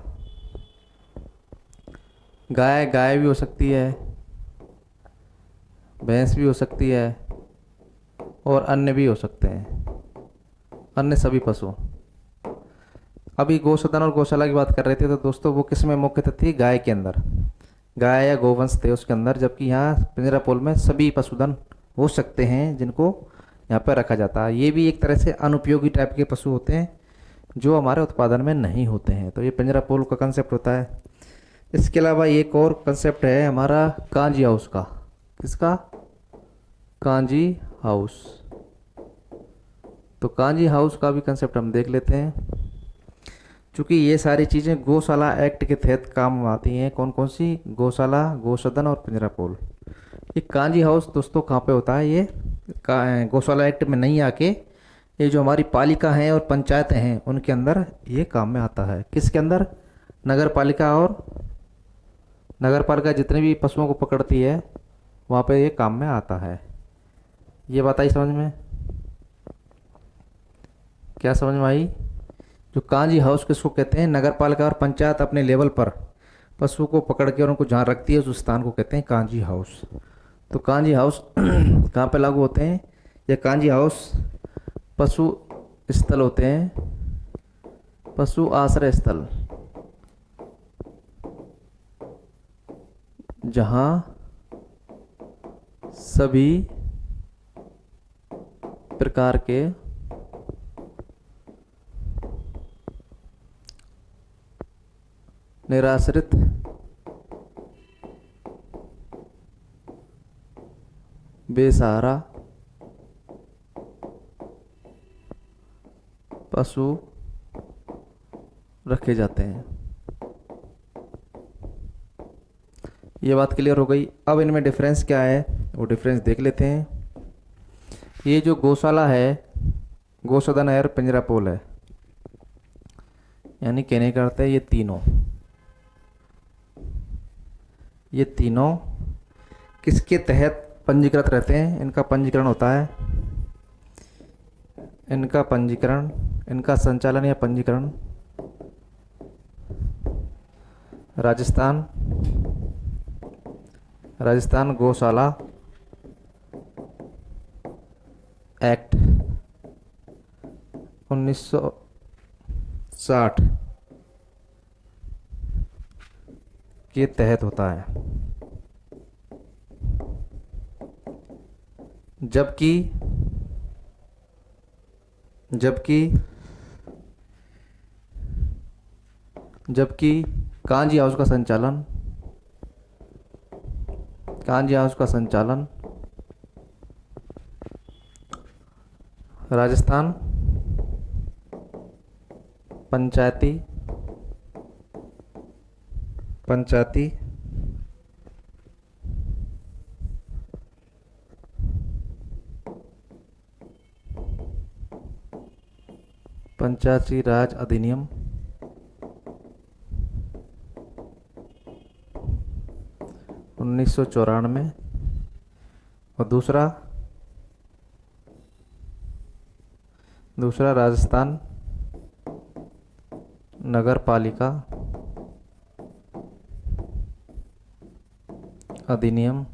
गाय भी हो सकती है, भैंस भी हो सकती है, और अन्य भी हो सकते हैं, अन्य सभी पशु। अभी गौसदन और गौशाला की बात कर रहे थे, तो दोस्तों वो किस में मुख्यतः थी? गाय के अंदर, गाय या गोवंश थे उसके अंदर। जबकि यहाँ पिंजरा पोल में सभी पशुधन हो सकते हैं जिनको यहाँ पर रखा जाता है। ये भी एक तरह से अनुपयोगी टाइप के पशु होते हैं जो हमारे उत्पादन में नहीं होते हैं। तो ये पिंजरा पोल का कंसेप्ट होता है। इसके अलावा एक और कंसेप्ट है हमारा कांजी हाउस का। किसका? कांजी हाउस। तो कांजी हाउस का भी कंसेप्ट हम देख लेते हैं। चूँकि ये सारी चीज़ें गौशाला एक्ट के तहत काम आती हैं। कौन कौन सी? गौशाला, गौसदन और पिंजरा पोल। ये कांजी हाउस दोस्तों कहाँ पे होता है? ये गौशाला एक्ट में नहीं आके ये जो हमारी पालिका हैं और पंचायतें हैं उनके अंदर ये काम में आता है। किसके अंदर? नगर पालिका। और नगर पालिका जितने भी पशुओं को पकड़ती है वहाँ पे ये काम में आता है। ये बात आई समझ में? क्या समझ में आई? जो कांजी हाउस किसको कहते हैं? नगर पालिका और पंचायत अपने लेवल पर पशु को पकड़ के और उनको जहाँ रखती है उस स्थान को कहते हैं कांजी हाउस। तो कांजी हाउस कहाँ पे लागू होते हैं? या कांजी हाउस पशु स्थल होते हैं, पशु आश्रय स्थल, जहां सभी प्रकार के निराश्रित बेसहारा पशु रखे जाते हैं। ये बात क्लियर हो गई। अब इनमें डिफरेंस क्या है वो डिफरेंस देख लेते हैं। ये जो गौशाला है, गौसदन है और पिंजरापोल है, यानी कहने का अर्थ है ये तीनों किसके तहत पंजीकृत रहते हैं? इनका पंजीकरण होता है, इनका पंजीकरण, इनका संचालन या पंजीकरण राजस्थान गौशाला एक्ट 1960 के तहत होता है। जबकि कांजी हाउस का संचालन राजस्थान पंचायती राज अधिनियम 1994 और दूसरा राजस्थान नगर पालिका अधिनियम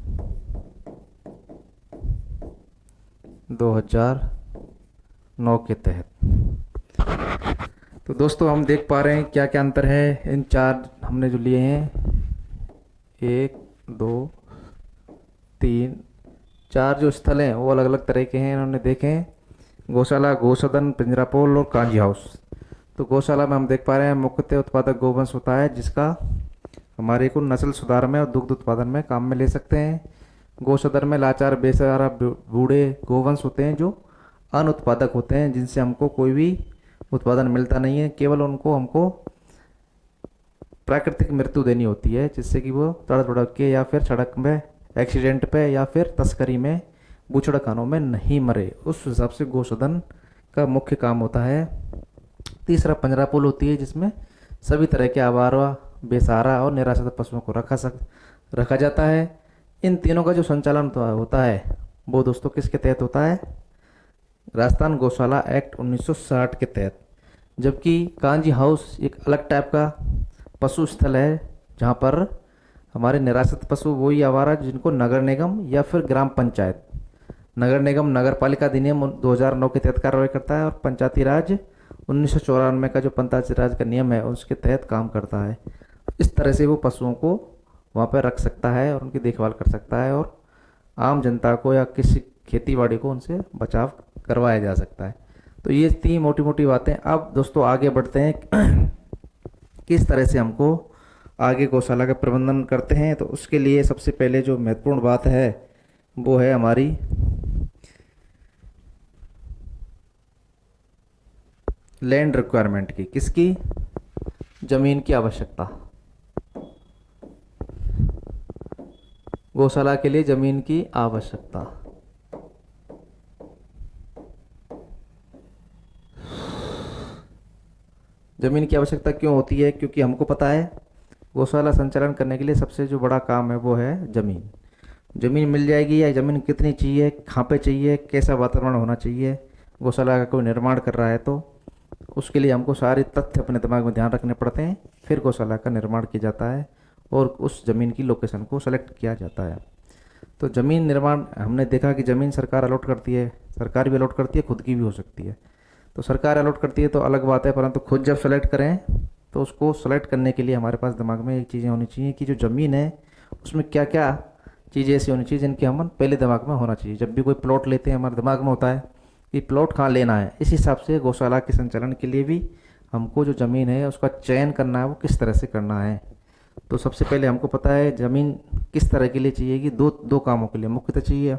2009 के तहत। तो दोस्तों हम देख पा रहे हैं क्या क्या अंतर है इन चार हमने जो लिए हैं, 1 2 3 4 जो स्थल हैं वो अलग अलग तरह के हैं, इन्होंने देखे हैं। गौशाला, गौसदन, पिंजरापोल और कांजी हाउस। तो गौशाला में हम देख पा रहे हैं मुख्यतः उत्पादक गोवंश होता है, जिसका हमारे को नस्ल सुधार में और दुग्ध उत्पादन में काम में ले सकते हैं। गौसदन में लाचार बेसहारा बूढ़े गोवंश होते हैं जो अनुत्पादक होते हैं, जिनसे हमको कोई भी उत्पादन मिलता नहीं है, केवल हमको प्राकृतिक मृत्यु देनी होती है, जिससे कि वो तड़प तड़प के या फिर सड़क में एक्सीडेंट पे या फिर तस्करी में बूचड़खानों में नहीं मरे। उस हिसाब से गौसदन का मुख्य काम होता है। तीसरा पिंजरापोल होती है, जिसमें सभी तरह के आवारा, बेसहारा और निराश्रित पशुओं को रखा जाता है। इन तीनों का जो संचालन होता है वो दोस्तों किसके तहत होता है? राजस्थान गौशाला एक्ट 1960 के तहत। जबकि कांजी हाउस एक अलग टाइप का पशु स्थल है, जहाँ पर हमारे निराश्रित पशु वही आवारा जिनको नगर निगम या फिर ग्राम पंचायत, नगर निगम नगर पालिका अधिनियम 2009 के तहत कार्रवाई करता है, और पंचायती राज 1994 का जो पंचायती राज का नियम है उसके तहत काम करता है। इस तरह से वो पशुओं को वहाँ पर रख सकता है और उनकी देखभाल कर सकता है, और आम जनता को या किसी खेतीबाड़ी को उनसे बचाव करवाया जा सकता है। तो ये 3 मोटी मोटी बातें। अब दोस्तों आगे बढ़ते हैं किस तरह से हमको आगे गौशाला का प्रबंधन करते हैं। तो उसके लिए सबसे पहले जो महत्वपूर्ण बात है वो है हमारी लैंड रिक्वायरमेंट की। किसकी? जमीन की आवश्यकता। गौशाला के लिए जमीन की आवश्यकता। जमीन की आवश्यकता क्यों होती है? क्योंकि हमको पता है गौशाला संचालन करने के लिए सबसे जो बड़ा काम है वो है जमीन। जमीन मिल जाएगी, या जमीन कितनी चाहिए, कहाँ पे चाहिए, कैसा वातावरण होना चाहिए, गौशाला का कोई निर्माण कर रहा है तो उसके लिए हमको सारे तथ्य अपने दिमाग में ध्यान रखने पड़ते हैं। फिर गौशाला का निर्माण किया जाता है और उस ज़मीन की लोकेशन को सेलेक्ट किया जाता है। तो ज़मीन निर्माण हमने देखा कि ज़मीन सरकार अलॉट करती है, सरकार भी अलॉट करती है, खुद की भी हो सकती है। तो सरकार अलॉट करती है तो अलग बात है, परंतु खुद जब सेलेक्ट करें तो उसको सेलेक्ट करने के लिए हमारे पास दिमाग में एक चीज़ें होनी चाहिए कि जो ज़मीन है उसमें क्या क्या चीज़ें ऐसी होनी चाहिए जिनकी हम पहले दिमाग में होना चाहिए। जब भी कोई प्लॉट लेते हैं हमारे दिमाग में होता है कि प्लॉट कहाँ लेना है। इस हिसाब से गौशाला के संचालन के लिए भी हमको जो ज़मीन है उसका चयन करना है, वो किस तरह से करना है। तो सबसे पहले हमको पता है ज़मीन किस तरह के लिए चाहिए कि दो दो कामों के लिए मुख्यतः चाहिए।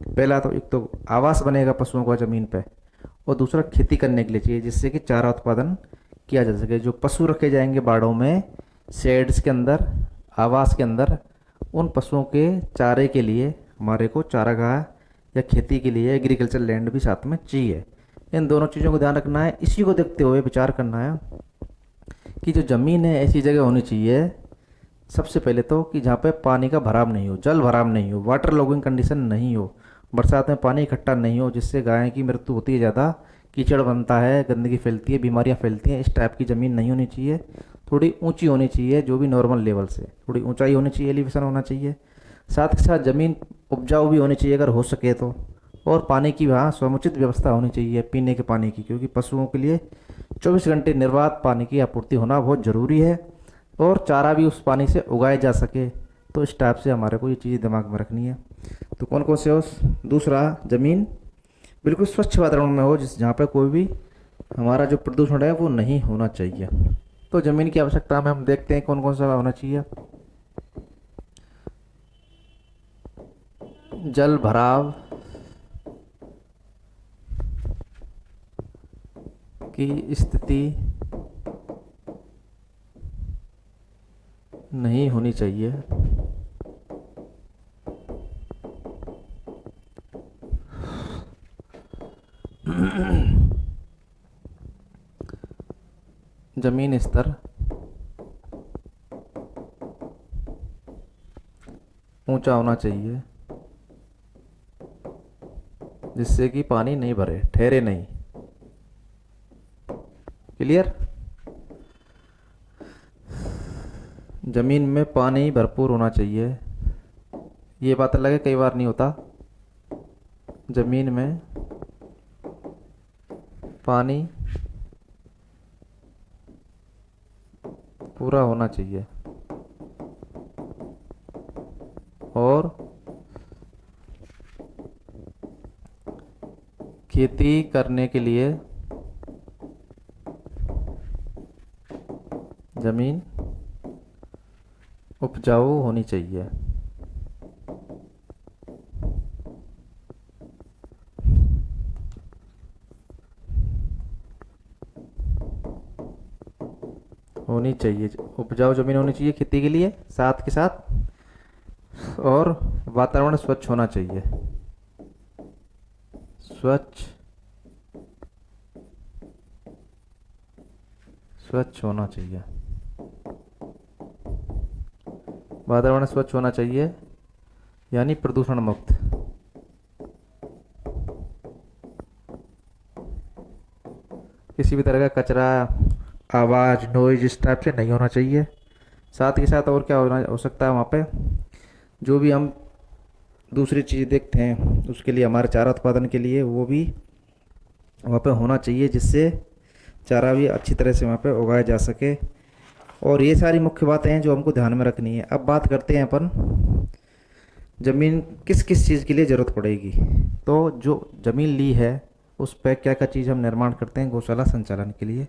पहला तो एक तो आवास बनेगा पशुओं का ज़मीन पे, और दूसरा खेती करने के लिए चाहिए जिससे कि चारा उत्पादन किया जा सके। जो पशु रखे जाएंगे बाड़ों में, शेड्स के अंदर, आवास के अंदर, उन पशुओं के चारे के लिए हमारे को चारागाह या खेती के लिए एग्रीकल्चर लैंड भी साथ में चाहिए। इन दोनों चीज़ों को ध्यान रखना है। इसी को देखते हुए विचार करना है कि जो ज़मीन है ऐसी जगह होनी चाहिए सबसे पहले तो कि जहाँ पे पानी का भराव नहीं हो, जल भराव नहीं हो, वाटर लॉगिंग कंडीशन नहीं हो, बरसात में पानी इकट्ठा नहीं हो जिससे गाय की मृत्यु होती है ज़्यादा, कीचड़ बनता है, गंदगी फैलती है, बीमारियाँ फैलती हैं। इस टाइप की ज़मीन नहीं होनी चाहिए। थोड़ी ऊंची होनी चाहिए, जो भी नॉर्मल लेवल से थोड़ी ऊंचाई होनी चाहिए, एलिवेशन होना चाहिए। साथ के साथ ज़मीन उपजाऊ भी होनी चाहिए अगर हो सके तो, और पानी की वहाँ समुचित व्यवस्था होनी चाहिए पीने के पानी की, क्योंकि पशुओं के लिए 24 घंटे निर्बाध पानी की आपूर्ति होना बहुत ज़रूरी है, और चारा भी उस पानी से उगाया जा सके। तो इस टाइप से हमारे को ये चीज़ें दिमाग में रखनी है। तो कौन कौन से हो? दूसरा, ज़मीन बिल्कुल स्वच्छ वातावरण में हो, जिस जहाँ पे कोई भी हमारा जो प्रदूषण है वो नहीं होना चाहिए। तो ज़मीन की आवश्यकता में हम देखते हैं कौन कौन सा होना चाहिए। जल भराव की स्थिति नहीं होनी चाहिए। जमीन स्तर ऊंचा होना चाहिए जिससे कि पानी नहीं भरे, ठहरे नहीं। क्लियर? जमीन में पानी भरपूर होना चाहिए। ये बात अलग है, कई बार नहीं होता। जमीन में पानी पूरा होना चाहिए, और खेती करने के लिए जमीन उपजाऊ होनी चाहिए। होनी चाहिए, उपजाऊ जमीन होनी चाहिए खेती के लिए, साथ के साथ और वातावरण स्वच्छ होना चाहिए। स्वच्छ स्वच्छ होना चाहिए, वातावरण स्वच्छ होना चाहिए, यानी प्रदूषण मुक्त। किसी भी तरह का कचरा, आवाज़, नॉइज इस टाइप से नहीं होना चाहिए। साथ के साथ और क्या होना हो सकता है वहाँ पे, जो भी हम दूसरी चीज़ देखते हैं उसके लिए, हमारे चारा उत्पादन के लिए वो भी वहाँ पे होना चाहिए, जिससे चारा भी अच्छी तरह से वहाँ पे उगाया जा सके। और ये सारी मुख्य बातें हैं जो हमको ध्यान में रखनी है। अब बात करते हैं अपन ज़मीन किस किस चीज़ के लिए ज़रूरत पड़ेगी। तो जो ज़मीन ली है उस पर क्या क्या चीज़ हम निर्माण करते हैं गौशाला संचालन के लिए।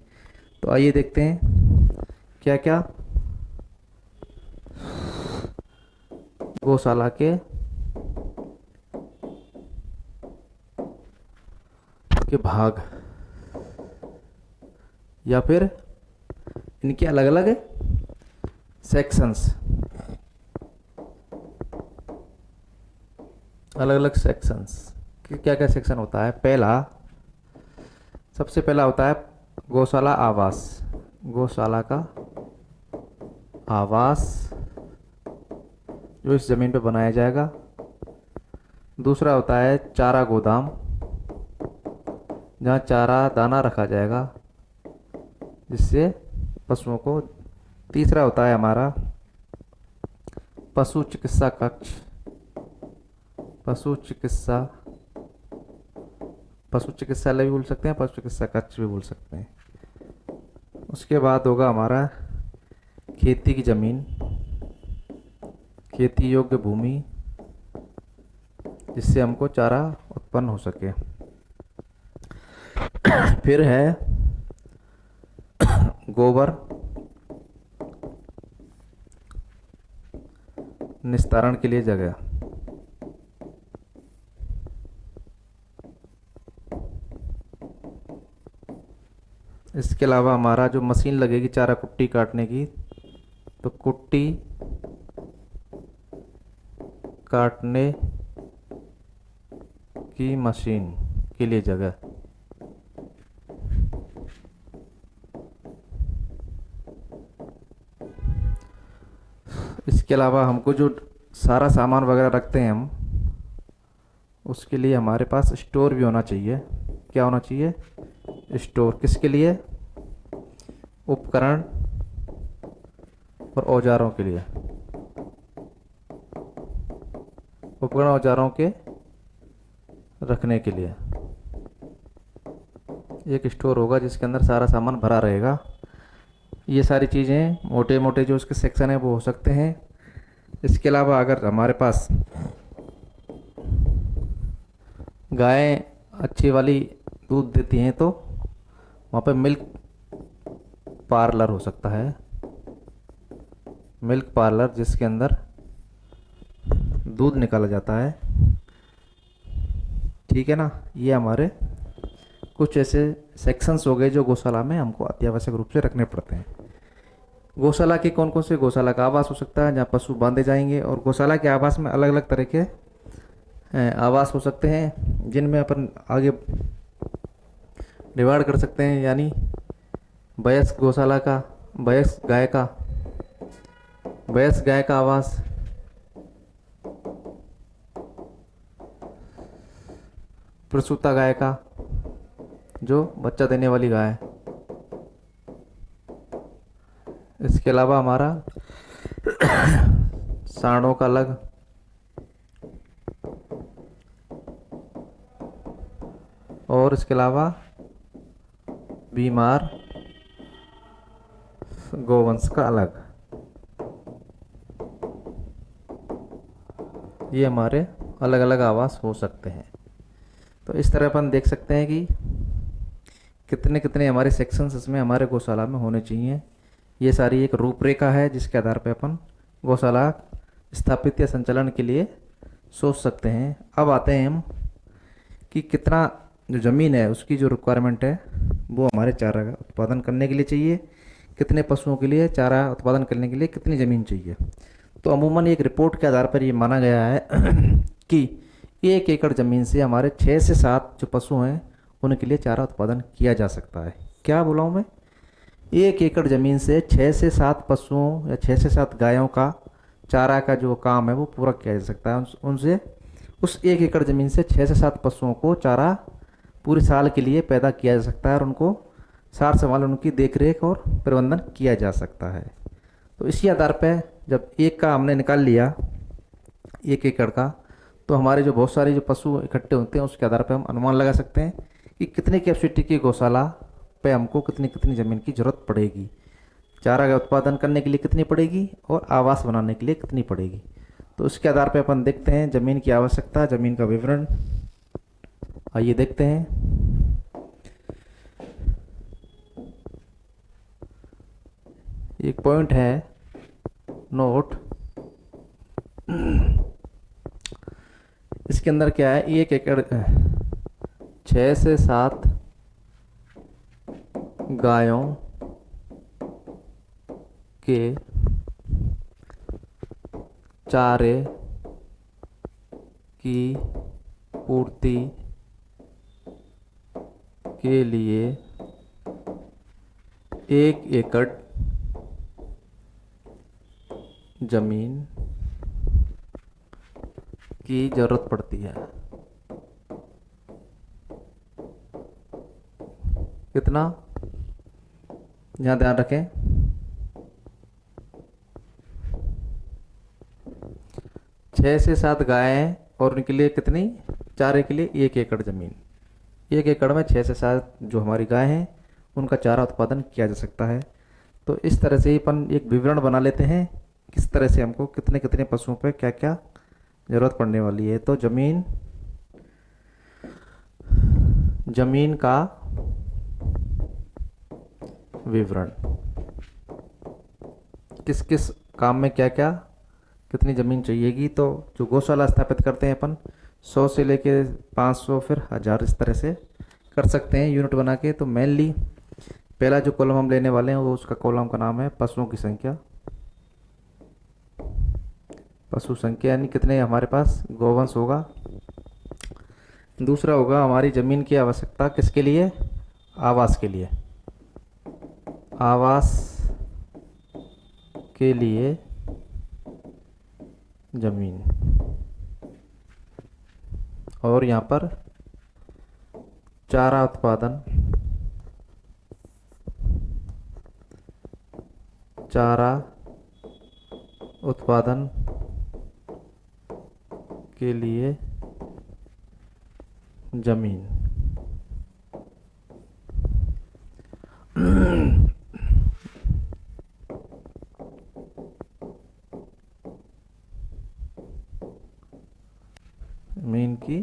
तो आइए देखते हैं क्या क्या गौशाला के भाग या फिर इनके अलग अलग सेक्शंस, अलग अलग सेक्शंस। क्या क्या सेक्शन होता है? पहला, सबसे पहला होता है गौशाला आवास। गौशाला का आवास जो इस ज़मीन पे बनाया जाएगा। दूसरा होता है चारा गोदाम, जहाँ चारा दाना रखा जाएगा जिससे पशुओं को। तीसरा होता है हमारा पशु चिकित्सा कक्ष, पशु चिकित्सा, पशु चिकित्सालय भी बोल सकते हैं, पशु चिकित्सा कक्ष भी बोल सकते हैं। उसके बाद होगा हमारा खेती की ज़मीन, खेती योग्य भूमि जिससे हमको चारा उत्पन्न हो सके। फिर है गोबर निस्तारण के लिए जगह। इसके अलावा हमारा जो मशीन लगेगी चारा कुट्टी काटने की, तो कुट्टी काटने की मशीन के लिए जगह। इसके अलावा हमको जो सारा सामान वगैरह रखते हैं हम, उसके लिए हमारे पास स्टोर भी होना चाहिए। क्या होना चाहिए? स्टोर। किसके लिए? उपकरण और औजारों के लिए। उपकरण औजारों के रखने के लिए एक स्टोर होगा जिसके अंदर सारा सामान भरा रहेगा। ये सारी चीज़ें मोटे मोटे जो उसके सेक्शन है वो हो सकते हैं। इसके अलावा अगर हमारे पास गायें अच्छी वाली दूध देती हैं तो वहाँ पे मिल्क पार्लर हो सकता है। मिल्क पार्लर जिसके अंदर दूध निकाला जाता है। ठीक है ना। ये हमारे कुछ ऐसे सेक्शंस हो गए जो गौशाला में हमको अत्यावश्यक रूप से रखने पड़ते हैं। गौशाला के कौन कौन से? गौशाला का आवास हो सकता है जहाँ पशु बांधे जाएंगे, और गौशाला के आवास में अलग अलग तरह के आवास हो सकते हैं जिनमें अपन आगे डिवाइड कर सकते हैं। यानी वयस्क गौशाला का, वयस्क गाय का आवास, प्रसूता गाय का जो बच्चा देने वाली गाय। इसके अलावा हमारा सांडों का अलग, और इसके अलावा बीमार गोवंश का अलग। ये हमारे अलग अलग आवास हो सकते हैं। तो इस तरह अपन देख सकते हैं कि कितने कितने हमारे सेक्शंस इसमें हमारे गौशाला में होने चाहिए। ये सारी एक रूपरेखा है जिसके आधार पर अपन गौशाला स्थापित या संचालन के लिए सोच सकते हैं। अब आते हैं हम कि कितना जो ज़मीन है उसकी जो रिक्वायरमेंट है वो हमारे चारा का उत्पादन करने के लिए चाहिए। कितने पशुओं के लिए चारा उत्पादन करने के लिए कितनी ज़मीन चाहिए। तो अमूमन एक रिपोर्ट के आधार पर ये माना गया है कि 1 एकड़ ज़मीन से हमारे 6 से 7 जो पशु हैं उनके लिए चारा उत्पादन किया जा सकता है। क्या बोला हूँ मैं? 1 एकड़ ज़मीन से 6 से 7 पशुओं या 6 से 7 गायों का चारा का जो काम है वो पूरा किया जा सकता है। उनसे उस 1 एकड़ ज़मीन से 6 से 7 पशुओं को चारा पूरे साल के लिए पैदा किया जा सकता है और उनको सार संभाल, उनकी देखरेख और प्रबंधन किया जा सकता है। तो इसी आधार पर जब एक का हमने निकाल लिया 1 एकड़ का, तो हमारे जो बहुत सारे जो पशु इकट्ठे होते हैं उसके आधार पर हम अनुमान लगा सकते हैं कि कितनी कैपेसिटी की गौशाला पे हमको कितनी कितनी ज़मीन की ज़रूरत पड़ेगी, चारा का उत्पादन करने के लिए कितनी पड़ेगी और आवास बनाने के लिए कितनी पड़ेगी। तो इसके आधार पर अपन देखते हैं ज़मीन की आवश्यकता, ज़मीन का विवरण। आइए देखते हैं। एक पॉइंट है नोट, इसके अंदर क्या है? 1 एकड़ 6 से 7 गायों के चारे की पूर्ति के लिए 1 एकड़ जमीन की जरूरत पड़ती है। कितना? यहाँ ध्यान रखें, 6 से 7 गायें और उनके लिए कितनी, चारे के लिए 1 एकड़ ज़मीन। 1 एकड़ में 6 से 7 जो हमारी गाय हैं उनका चारा उत्पादन किया जा सकता है। तो इस तरह से ही अपन एक विवरण बना लेते हैं किस तरह से हमको कितने कितने पशुओं पे क्या क्या ज़रूरत पड़ने वाली है। तो जमीन का विवरण, किस किस काम में क्या क्या कितनी ज़मीन चाहिएगी। तो जो गौशाला स्थापित करते हैं अपन 100 से लेके 500 फिर 1000 इस तरह से कर सकते हैं यूनिट बना के। तो मेनली पहला जो कॉलम हम लेने वाले हैं वो उसका कॉलम का नाम है पशुओं की संख्या। पशु संख्या यानी कितने हमारे पास गौवंश होगा। दूसरा होगा हमारी ज़मीन की आवश्यकता किसके लिए, आवास के लिए। आवास के लिए ज़मीन, और यहाँ पर चारा उत्पादन, चारा उत्पादन के लिए ज़मीन। ज़मीन की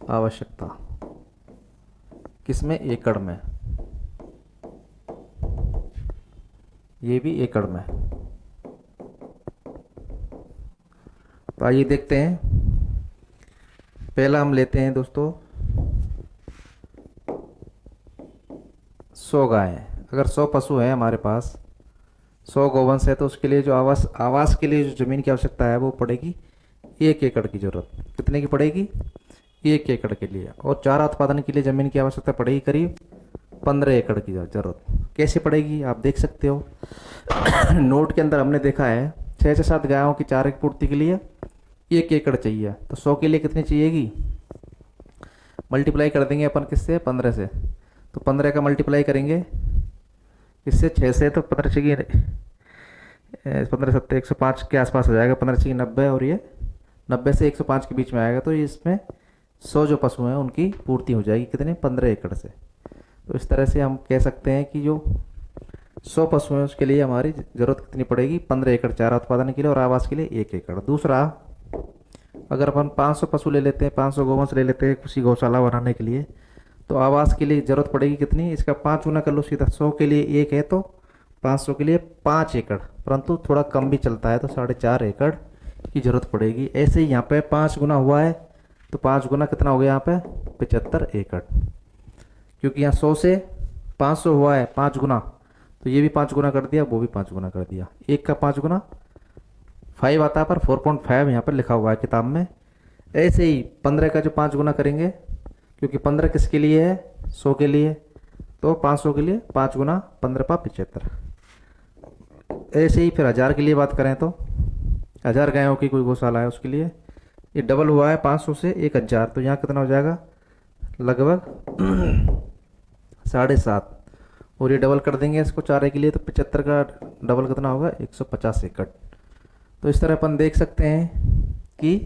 आवश्यकता किसमें, एकड़ में, ये भी एकड़ में। तो आइए देखते हैं। पहला हम लेते हैं दोस्तों 100 गाय। अगर 100 पशु हैं हमारे पास, 100 गौवंश है, तो उसके लिए जो आवास के लिए जो ज़मीन की आवश्यकता है वो पड़ेगी 1 एकड़ की ज़रूरत। कितने की पड़ेगी, 1 एकड़ के लिए। और चारा उत्पादन के लिए ज़मीन की आवश्यकता पड़ेगी करीब 15 एकड़ की ज़रूरत। कैसे पड़ेगी आप देख सकते हो। नोट के अंदर हमने देखा है 6 से 7 गायों की चारे की पूर्ति के लिए 1 एकड़ चाहिए। तो 100 के लिए कितनी चाहिएगी, मल्टीप्लाई कर देंगे अपन किससे, 15 से। तो 15 का मल्टीप्लाई करेंगे इससे 6 से, तो 15 चाहिए, 15 7 105 के आसपास हो जाएगा। 15 चाहिए 90, और ये 90 से 105 के बीच में आएगा। तो इसमें 100 जो पशु हैं उनकी पूर्ति हो जाएगी कितने, 15 एकड़ से। तो इस तरह से हम कह सकते हैं कि जो 100 पशु हैं उसके लिए हमारी ज़रूरत कितनी पड़ेगी, 15 एकड़ चारा उत्पादन के लिए, और आवास के लिए 1 एकड़। दूसरा, अगर अपन 500 पशु ले लेते हैं, 500 गौवंश ले लेते हैं किसी गौशाला बनाने के लिए, तो आवास के लिए ज़रूरत पड़ेगी कितनी, इसका 5 गुना कर लो सीधा। 100 के लिए 1 है तो 500 के लिए 5 एकड़, परंतु थोड़ा कम भी चलता है तो 4.5 एकड़ की ज़रूरत पड़ेगी। ऐसे ही यहाँ पे 5 गुना हुआ है तो 5 गुना कितना हो गया यहाँ पे, 75 एकड़। क्योंकि यहाँ 100 से 500 हुआ है 5 गुना, तो ये भी 5 गुना कर दिया, वो भी 5 गुना कर दिया। एक का 5 गुना 5 आता है, पर 4.5 यहाँ पर लिखा हुआ है किताब में। ऐसे ही 15 का जो 5 गुना करेंगे, क्योंकि 15 किसके लिए है, 100 के लिए, तो 500 के लिए 5 गुना 15 पा 75। ऐसे ही फिर 1000 के लिए बात करें तो 1000 गायों की कोई गौशाला है उसके लिए ये डबल हुआ है 500 से 1000। तो यहाँ कितना हो जाएगा, लगभग 7.5। और ये डबल कर देंगे इसको चारे के लिए, तो 75 का डबल कितना होगा, 150 एकड़। तो इस तरह अपन देख सकते हैं कि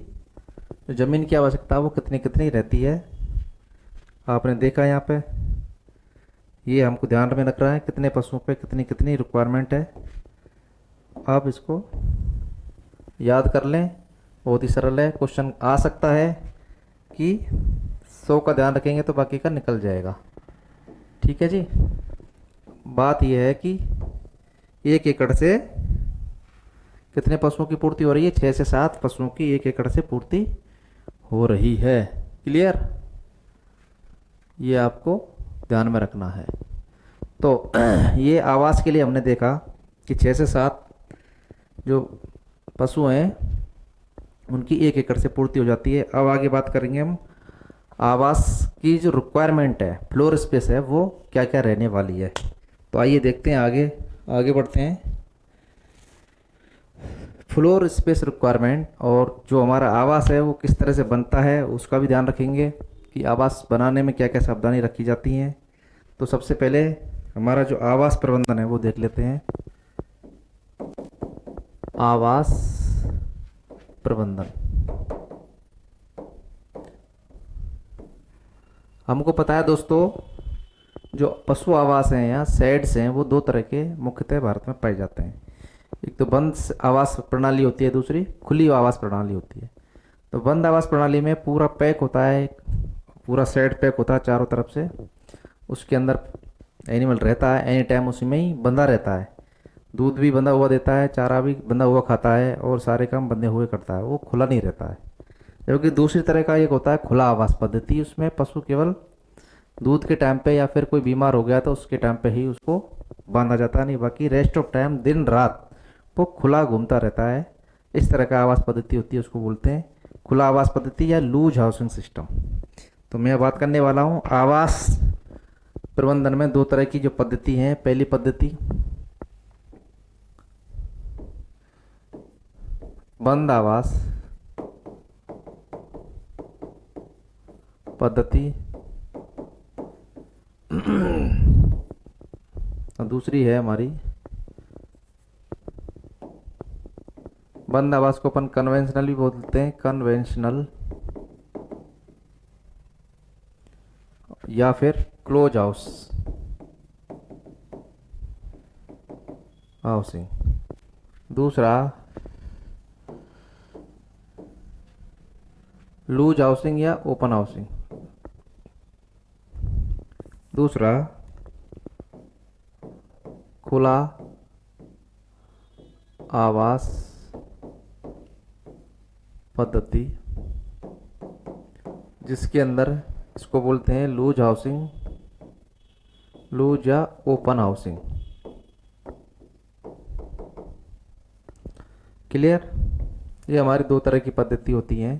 जो ज़मीन की आवश्यकता वो कितनी कितनी रहती है। आपने देखा यहाँ पे, ये हमको ध्यान में रख रहा है कितने पशुओं पे कितनी कितनी रिक्वायरमेंट है। आप इसको याद कर लें, बहुत ही सरल है। क्वेश्चन आ सकता है कि 100 का ध्यान रखेंगे तो बाकी का निकल जाएगा। ठीक है जी। बात यह है कि 1 एकड़ से कितने पशुओं की पूर्ति हो रही है, 6 से 7 पशुओं की 1 एकड़ से पूर्ति हो रही है। क्लियर, ये आपको ध्यान में रखना है। तो ये आवास के लिए हमने देखा कि 6 से 7 जो पशु हैं उनकी 1 एकड़ से पूर्ति हो जाती है। अब आगे बात करेंगे हम आवास की जो रिक्वायरमेंट है, फ्लोर स्पेस है, वो क्या क्या रहने वाली है। तो आइए देखते हैं, आगे आगे बढ़ते हैं। फ्लोर स्पेस रिक्वायरमेंट और जो हमारा आवास है वो किस तरह से बनता है उसका भी ध्यान रखेंगे कि आवास बनाने में क्या क्या सावधानी रखी जाती हैं। तो सबसे पहले हमारा जो आवास प्रबंधन है वो देख लेते हैं। आवास प्रबंधन। हमको पता है दोस्तों, जो पशु आवास हैं या शेड्स हैं वो दो तरह के मुख्यतः भारत में पाए जाते हैं। एक तो बंद आवास प्रणाली होती है, दूसरी खुली आवास प्रणाली होती है। तो बंद आवास प्रणाली में पूरा पैक होता है, पूरा शेड पैक होता है चारों तरफ से, उसके अंदर एनिमल रहता है एनी टाइम, उसी में ही बंधा रहता है, दूध भी बंधा हुआ देता है, चारा भी बंधा हुआ खाता है और सारे काम बंधे हुए करता है, वो खुला नहीं रहता है। जबकि दूसरी तरह का एक होता है खुला आवास पद्धति, उसमें पशु केवल दूध के टाइम पे या फिर कोई बीमार हो गया तो उसके टाइम पे ही उसको बांधा जाता है, नहीं बाकी रेस्ट ऑफ टाइम दिन रात वो खुला घूमता रहता है। इस तरह का आवास पद्धति होती है, उसको बोलते हैं खुला आवास पद्धति या लूज हाउसिंग सिस्टम। तो मैं बात करने वाला हूँ आवास प्रबंधन में दो तरह की जो पद्धति है। पहली पद्धति बंद आवास पद्धति और दूसरी है हमारी बंद आवास को अपन कन्वेंशनल भी बोलते हैं, कन्वेंशनल या फिर क्लोज हाउस हाउसिंग। दूसरा लूज हाउसिंग या ओपन हाउसिंग। दूसरा खुला आवास पद्धति, जिसके अंदर इसको बोलते हैं लूज हाउसिंग, लूज या ओपन हाउसिंग। क्लियर? ये हमारी दो तरह की पद्धति होती हैं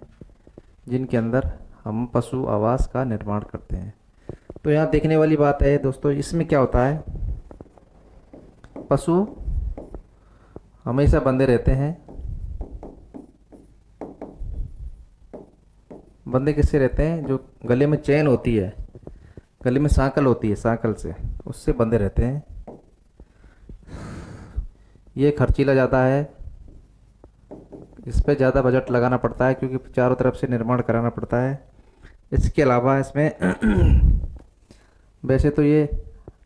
जिनके अंदर हम पशु आवास का निर्माण करते हैं। तो यहाँ देखने वाली बात है दोस्तों, इसमें क्या होता है, पशु हमेशा बंधे रहते हैं। बंधे किससे रहते हैं? जो गले में चेन होती है, गले में सांकल होती है, सांकल से उससे बंधे रहते हैं। ये खर्चीला ज़्यादा है, इस पर ज़्यादा बजट लगाना पड़ता है क्योंकि चारों तरफ से निर्माण कराना पड़ता है। इसके अलावा इसमें वैसे तो ये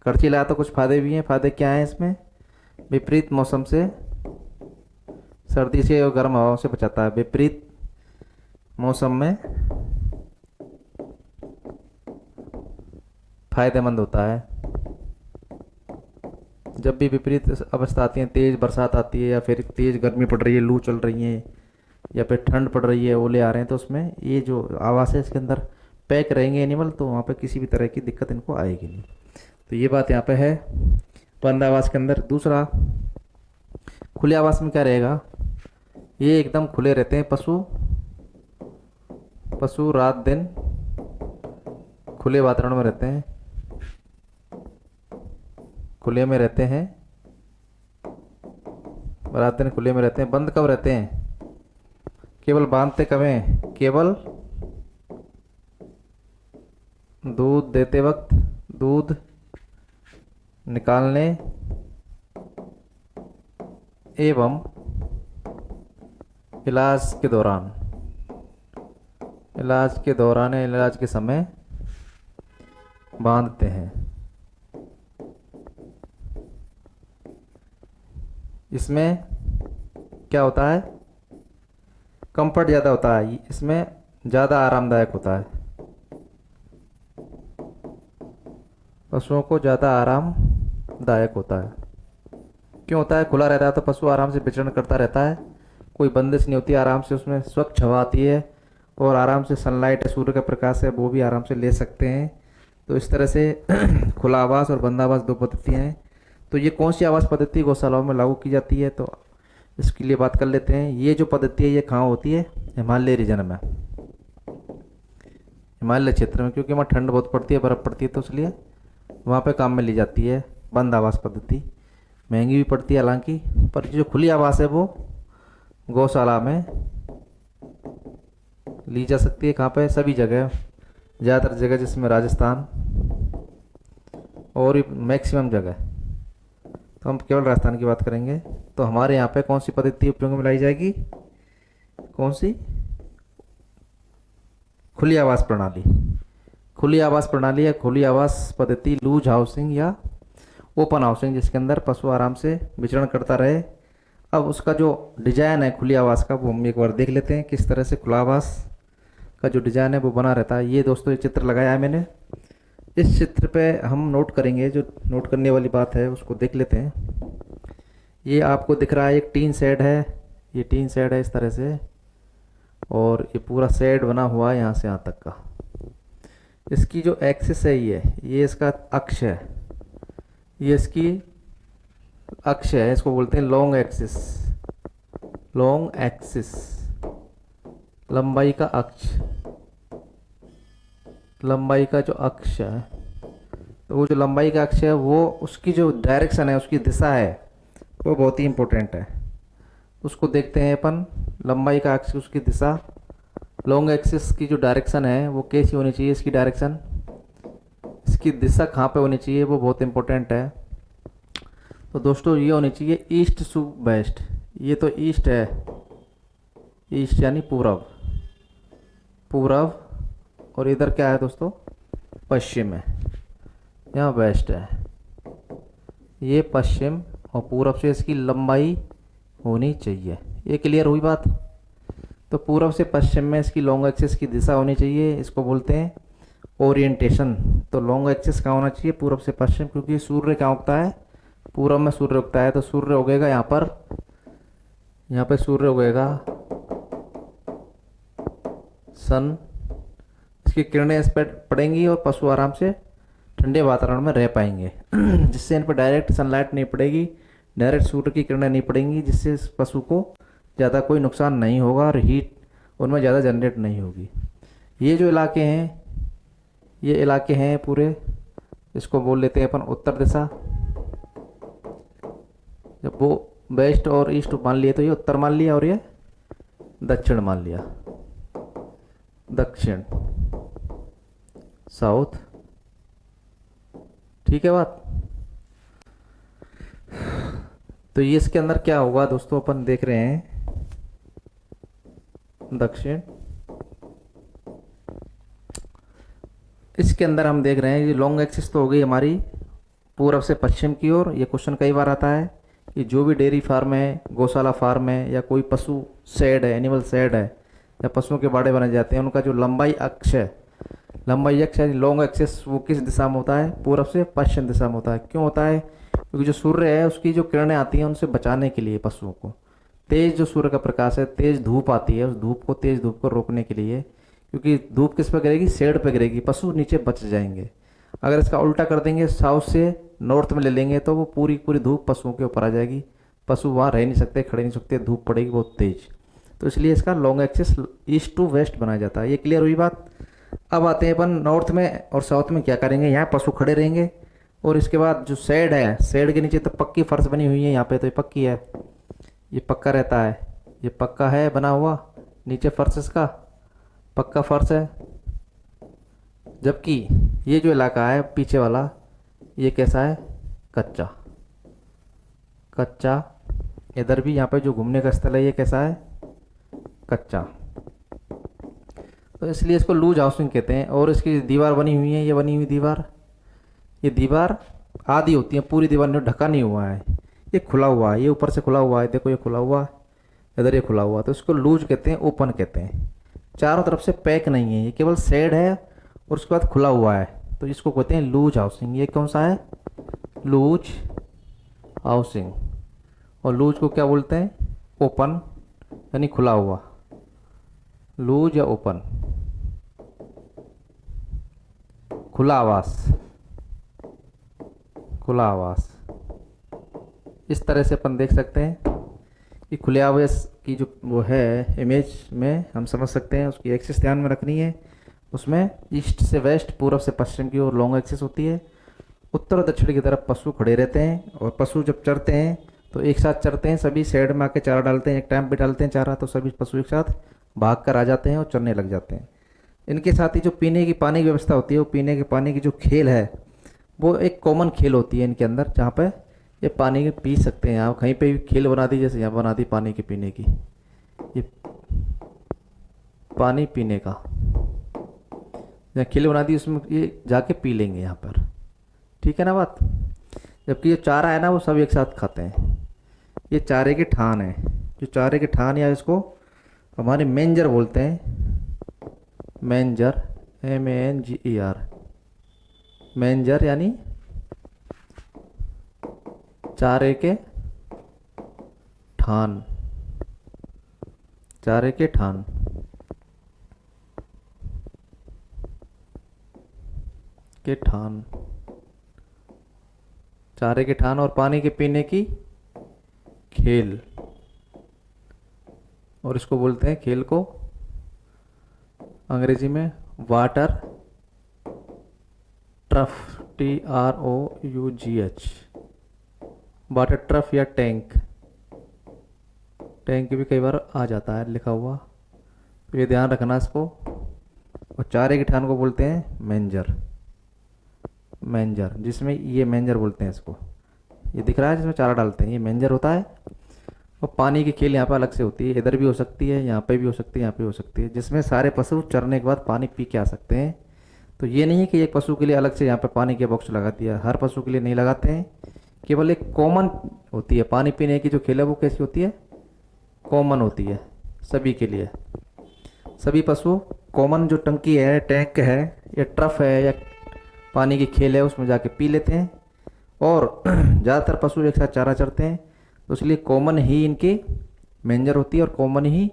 खर्चीला तो कुछ फ़ायदे भी हैं। फ़ायदे क्या हैं इसमें? विपरीत मौसम से, सर्दी से और गर्म हवाओं से बचाता है। विपरीत मौसम में फायदेमंद होता है। जब भी विपरीत अवस्था आती है, तेज़ बरसात आती है या फिर तेज़ गर्मी पड़ रही है, लू चल रही है या फिर ठंड पड़ रही है, ओले आ रहे हैं, तो उसमें ये जो आवास है इसके अंदर पैक रहेंगे एनिमल, तो वहाँ पे किसी भी तरह की दिक्कत इनको आएगी नहीं। तो ये बात यहाँ पे है बंद आवास के अंदर। दूसरा खुले आवास में क्या रहेगा, ये एकदम खुले रहते हैं पशु, पशु रात दिन खुले वातावरण में रहते हैं, खुले में रहते हैं, रात दिन खुले में रहते हैं। बंद कब रहते हैं? केवल बांधते कब हैं? केवल दूध देते वक्त, दूध निकालने एवं इलाज के दौरान, इलाज के दौरान या इलाज के समय बांधते हैं। इसमें क्या होता है, कंफर्ट ज़्यादा होता है, इसमें ज़्यादा आरामदायक होता है, पशुओं को ज़्यादा आरामदायक होता है। क्यों होता है? खुला रहता है तो पशु आराम से विचरण करता रहता है, कोई बंदिश नहीं होती, आराम से उसमें स्वच्छ हवा आती है और आराम से सनलाइट है, सूर्य का प्रकाश है, वो भी आराम से ले सकते हैं। तो इस तरह से खुला आवास और बंद आवास दो पद्धतियाँ हैं। तो ये कौन सी आवास पद्धति गौशालाओं में लागू की जाती है, तो इसके लिए बात कर लेते हैं। ये जो पद्धति है ये कहाँ होती है? हिमालय रीजन में, हिमालय क्षेत्र में, क्योंकि वहाँ ठंड बहुत पड़ती है, बर्फ़ पड़ती है, तो इसलिए वहाँ पे काम में ली जाती है बंद आवास पद्धति। महंगी भी पड़ती है हालांकि, पर जो खुली आवास है वो गौशाला में ली जा सकती है। कहाँ पे? सभी जगह, ज़्यादातर जगह, जिसमें राजस्थान और मैक्सिमम जगह। तो हम केवल राजस्थान की बात करेंगे। तो हमारे यहाँ पे कौन सी पद्धति उपयोग में लाई जाएगी? कौन सी? खुली आवास प्रणाली। खुली आवास प्रणाली या खुली आवास पद्धति लूज हाउसिंग या ओपन हाउसिंग, जिसके अंदर पशु आराम से विचरण करता रहे। अब उसका जो डिजाइन है खुली आवास का वो हम एक बार देख लेते हैं, किस तरह से खुला आवास का जो डिजाइन है वो बना रहता है। ये दोस्तों ये चित्र लगाया है मैंने। इस चित्र पे हम नोट करेंगे, जो नोट करने वाली बात है उसको देख लेते हैं। ये आपको दिख रहा है एक टीन शेड है, ये टीन शेड है इस तरह से, और ये पूरा शेड बना हुआ है यहाँ से यहाँ तक का। इसकी जो एक्सिस है ये इसका अक्ष है, ये इसकी अक्ष है, इसको बोलते हैं लॉन्ग एक्सिस। लॉन्ग एक्सिस, लंबाई का अक्ष, लंबाई का जो अक्ष है, तो वो जो लंबाई का अक्ष है वो उसकी जो डायरेक्शन है, उसकी दिशा है, वो बहुत ही इंपॉर्टेंट है। उसको देखते हैं अपन। लंबाई का अक्ष, उसकी दिशा, लॉन्ग एक्सिस की जो डायरेक्शन है वो कैसी होनी चाहिए, इसकी डायरेक्शन, इसकी दिशा कहाँ पे होनी चाहिए, वो बहुत इंपॉर्टेंट है। तो दोस्तों ये होनी चाहिए ईस्ट टू वेस्ट। ये तो ईस्ट है, ईस्ट यानी पूरब, पूरब, और इधर क्या है दोस्तों, पश्चिम है, यहाँ वेस्ट है। ये पश्चिम और पूरब से इसकी लंबाई होनी चाहिए। ये क्लियर हुई बात? तो पूरब से पश्चिम में इसकी लॉन्ग एक्सिस की दिशा होनी चाहिए, इसको बोलते हैं ओरिएंटेशन। तो लॉन्ग एक्सिस कहाँ होना चाहिए, पूरब से पश्चिम, क्योंकि सूर्य कहाँ उगता है, पूरब में सूर्य उगता है। तो सूर्य उगेगा यहाँ पर, यहाँ पे सूर्य उगेगा, सन, इसकी किरणें इस पर पड़ेंगी और पशु आराम से ठंडे वातावरण में रह पाएंगे जिससे इन पर डायरेक्ट सनलाइट नहीं पड़ेगी, डायरेक्ट सूर्य की किरणें नहीं पड़ेंगी, जिससे इस पशु को ज़्यादा कोई नुकसान नहीं होगा और हीट उनमें ज़्यादा जनरेट नहीं होगी। ये जो इलाके हैं, ये इलाके हैं पूरे, इसको बोल लेते हैं अपन उत्तर दिशा। जब वो वेस्ट और ईस्ट मान लिए तो ये उत्तर मान लिया और ये दक्षिण मान लिया, दक्षिण, साउथ। ठीक है बात? तो ये इसके अंदर क्या होगा दोस्तों, अपन देख रहे हैं दक्षिण, इसके अंदर हम देख रहे हैं ये लॉन्ग एक्सिस तो हो गई हमारी पूरब से पश्चिम की ओर। ये क्वेश्चन कई बार आता है कि जो भी डेयरी फार्म है, गौशाला फार्म है, या कोई पशु शेड है, एनिमल शेड है, या पशुओं के बाड़े बने जाते हैं, उनका जो लंबाई अक्ष है, लंबाई अक्ष है लॉन्ग एक्सिस, वो किस दिशा में होता है, पूरब से पश्चिम दिशा में होता है। क्यों होता है? क्योंकि जो सूर्य है उसकी जो किरणें आती हैं उनसे बचाने के लिए पशुओं को, तेज जो सूर्य का प्रकाश है, तेज धूप आती है, उस धूप को, तेज धूप को रोकने के लिए, क्योंकि धूप किस पे गिरेगी, शेड पे गिरेगी, पशु नीचे बच जाएंगे। अगर इसका उल्टा कर देंगे, साउथ से नॉर्थ में ले लेंगे, तो वो पूरी पूरी धूप पशुओं के ऊपर आ जाएगी, पशु वहाँ रह नहीं सकते, खड़े नहीं सकते, धूप पड़ेगी बहुत तेज। तो इसलिए इसका long axis east to west बनाया जाता है। ये क्लियर हुई बात? अब आते हैं अपन नॉर्थ में और साउथ में क्या करेंगे। यहाँ पशु खड़े रहेंगे और इसके बाद जो शेड है, शेड के नीचे तो पक्की फर्श बनी हुई है, यहाँ पे तो ये पक्की है, ये पक्का रहता है, ये पक्का है बना हुआ, नीचे फर्श इसका पक्का फर्श है। जबकि ये जो इलाका है पीछे वाला, ये कैसा है, कच्चा, कच्चा। इधर भी यहाँ पे जो घूमने का स्थल है ये कैसा है, कच्चा। तो इसलिए इसको लूज हाउसिंग कहते हैं। और इसकी दीवार बनी हुई है, ये बनी हुई दीवार, ये दीवार आधी होती है, पूरी दीवार ने ढका नहीं हुआ है, ये खुला हुआ है, ये ऊपर से खुला हुआ है, देखो ये खुला हुआ है, इधर ये खुला हुआ है, तो इसको लूज कहते हैं, ओपन कहते हैं। चारों तरफ से पैक नहीं है, ये केवल शेड है और उसके बाद खुला हुआ है, तो इसको कहते हैं लूज हाउसिंग। ये कौन सा है, लूज हाउसिंग। और लूज को क्या बोलते हैं, ओपन, यानी खुला हुआ, लूज या ओपन, खुला आवास, खुला आवास। इस तरह से अपन देख सकते हैं कि खुले आवास की जो वो है इमेज में हम समझ सकते हैं। उसकी एक्सिस ध्यान में रखनी है, उसमें ईस्ट से वेस्ट, पूरब से पश्चिम की ओर लॉन्ग एक्सिस होती है। उत्तर और दक्षिण की तरफ पशु खड़े रहते हैं और पशु जब चरते हैं तो एक साथ चरते हैं, सभी शेड में आके चारा डालते हैं, एक टाइम पे डालते हैं चारा, तो सभी पशु एक साथ भाग कर आ जाते हैं और चरने लग जाते हैं। इनके साथ ही जो पीने की पानी की व्यवस्था होती है, वो पीने के पानी की जो खेल है वो एक कॉमन खेल होती है इनके अंदर, जहाँ पे ये पानी पी सकते हैं। आप कहीं पे भी खेल बना दी, जैसे यहाँ बना दी पानी के पीने की, ये पानी पीने का, जहाँ खील बना दी उसमें ये जाके पी लेंगे यहाँ पर, ठीक है ना बात। जबकि ये चारा है ना वो सब एक साथ खाते हैं, ये चारे की ठान है, जो चारे की ठान या इसको हमारे मेंजर बोलते हैं, मेंजर, MENGER, मेंजर यानी चारे के ठान, चारे के ठान, के ठान, चारे के ठान और पानी के पीने की खेल, और इसको बोलते हैं खेल को अंग्रेजी में water trough, TROUGH, water trough या टैंक, टैंक भी कई बार आ जाता है लिखा हुआ, तो ये ध्यान रखना इसको। और चारे की ठान को बोलते हैं मेंजर, मेंजर, जिसमें ये मेंजर बोलते हैं इसको, ये दिख रहा है जिसमें चारा डालते हैं, ये मेंजर होता है। और पानी की खेल यहाँ पर अलग से होती है, इधर भी हो सकती है, यहाँ पे भी हो सकती है, यहाँ पे हो सकती है, जिसमें सारे पशु चरने के बाद पानी पी के आ सकते हैं। तो ये नहीं है कि एक पशु के लिए अलग से यहाँ पे पानी के बॉक्स लगा दिया, हर पशु के लिए नहीं लगाते हैं, केवल एक कॉमन होती है पानी पीने की जो खेल है वो कैसी होती है, कॉमन होती है सभी के लिए। सभी पशु कॉमन जो टंकी है, टैंक है या ट्रफ है या पानी की खेल है उसमें जाके पी लेते हैं। और ज़्यादातर पशु एक साथ चारा चरते हैं, तो इसलिए कॉमन ही इनकी मेंजर होती है और कॉमन ही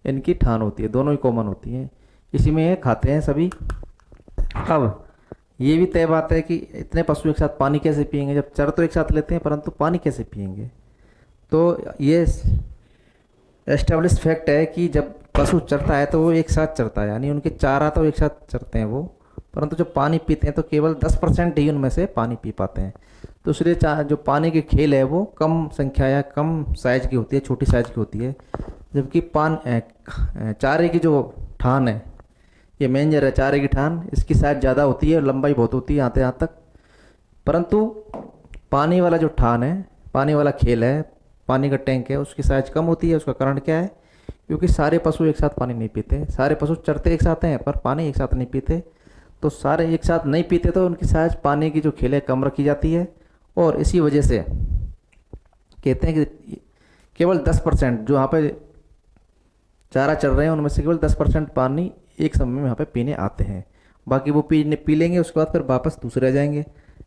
इनकी ठान होती है, दोनों ही कॉमन होती हैं, इसी में ये खाते हैं सभी। अब ये भी तय बात है कि इतने पशु एक साथ पानी कैसे पिएंगे, जब चर तो एक साथ लेते हैं परंतु पानी कैसे पिएंगे। तो ये एस्टेब्लिश फैक्ट है कि जब पशु चरता है तो वो एक साथ चरता है, यानी उनके चारा तो एक साथ चरते हैं वो, परंतु जब पानी पीते हैं तो केवल 10% ही उनमें से पानी पी पाते हैं। तो इसलिए जो पानी की खेल है वो कम संख्या या कम साइज की होती है, छोटी साइज की होती है। जबकि चारे की जो ठान है, ये मेंजर है चारे की ठान, इसकी साइज ज़्यादा होती है, लंबाई बहुत होती है यहाँ तक। परंतु पानी वाला जो ठान है, पानी वाला खेल है, पानी का टैंक है, उसकी साइज कम होती है। उसका कारण क्या है, क्योंकि सारे पशु एक साथ पानी नहीं पीते, सारे पशु चरते एक साथ हैं पर पानी एक साथ नहीं पीते। तो सारे एक साथ नहीं पीते तो उनकी साइज पानी की जो खेल है कम रखी जाती है, और इसी वजह से कहते हैं कि केवल 10% जो यहाँ पे चारा चल रहे हैं उनमें से केवल 10% पानी एक समय में यहाँ पे पीने आते हैं, बाकी वो पी लेंगे, उसके बाद फिर वापस दूसरे आ जाएंगे।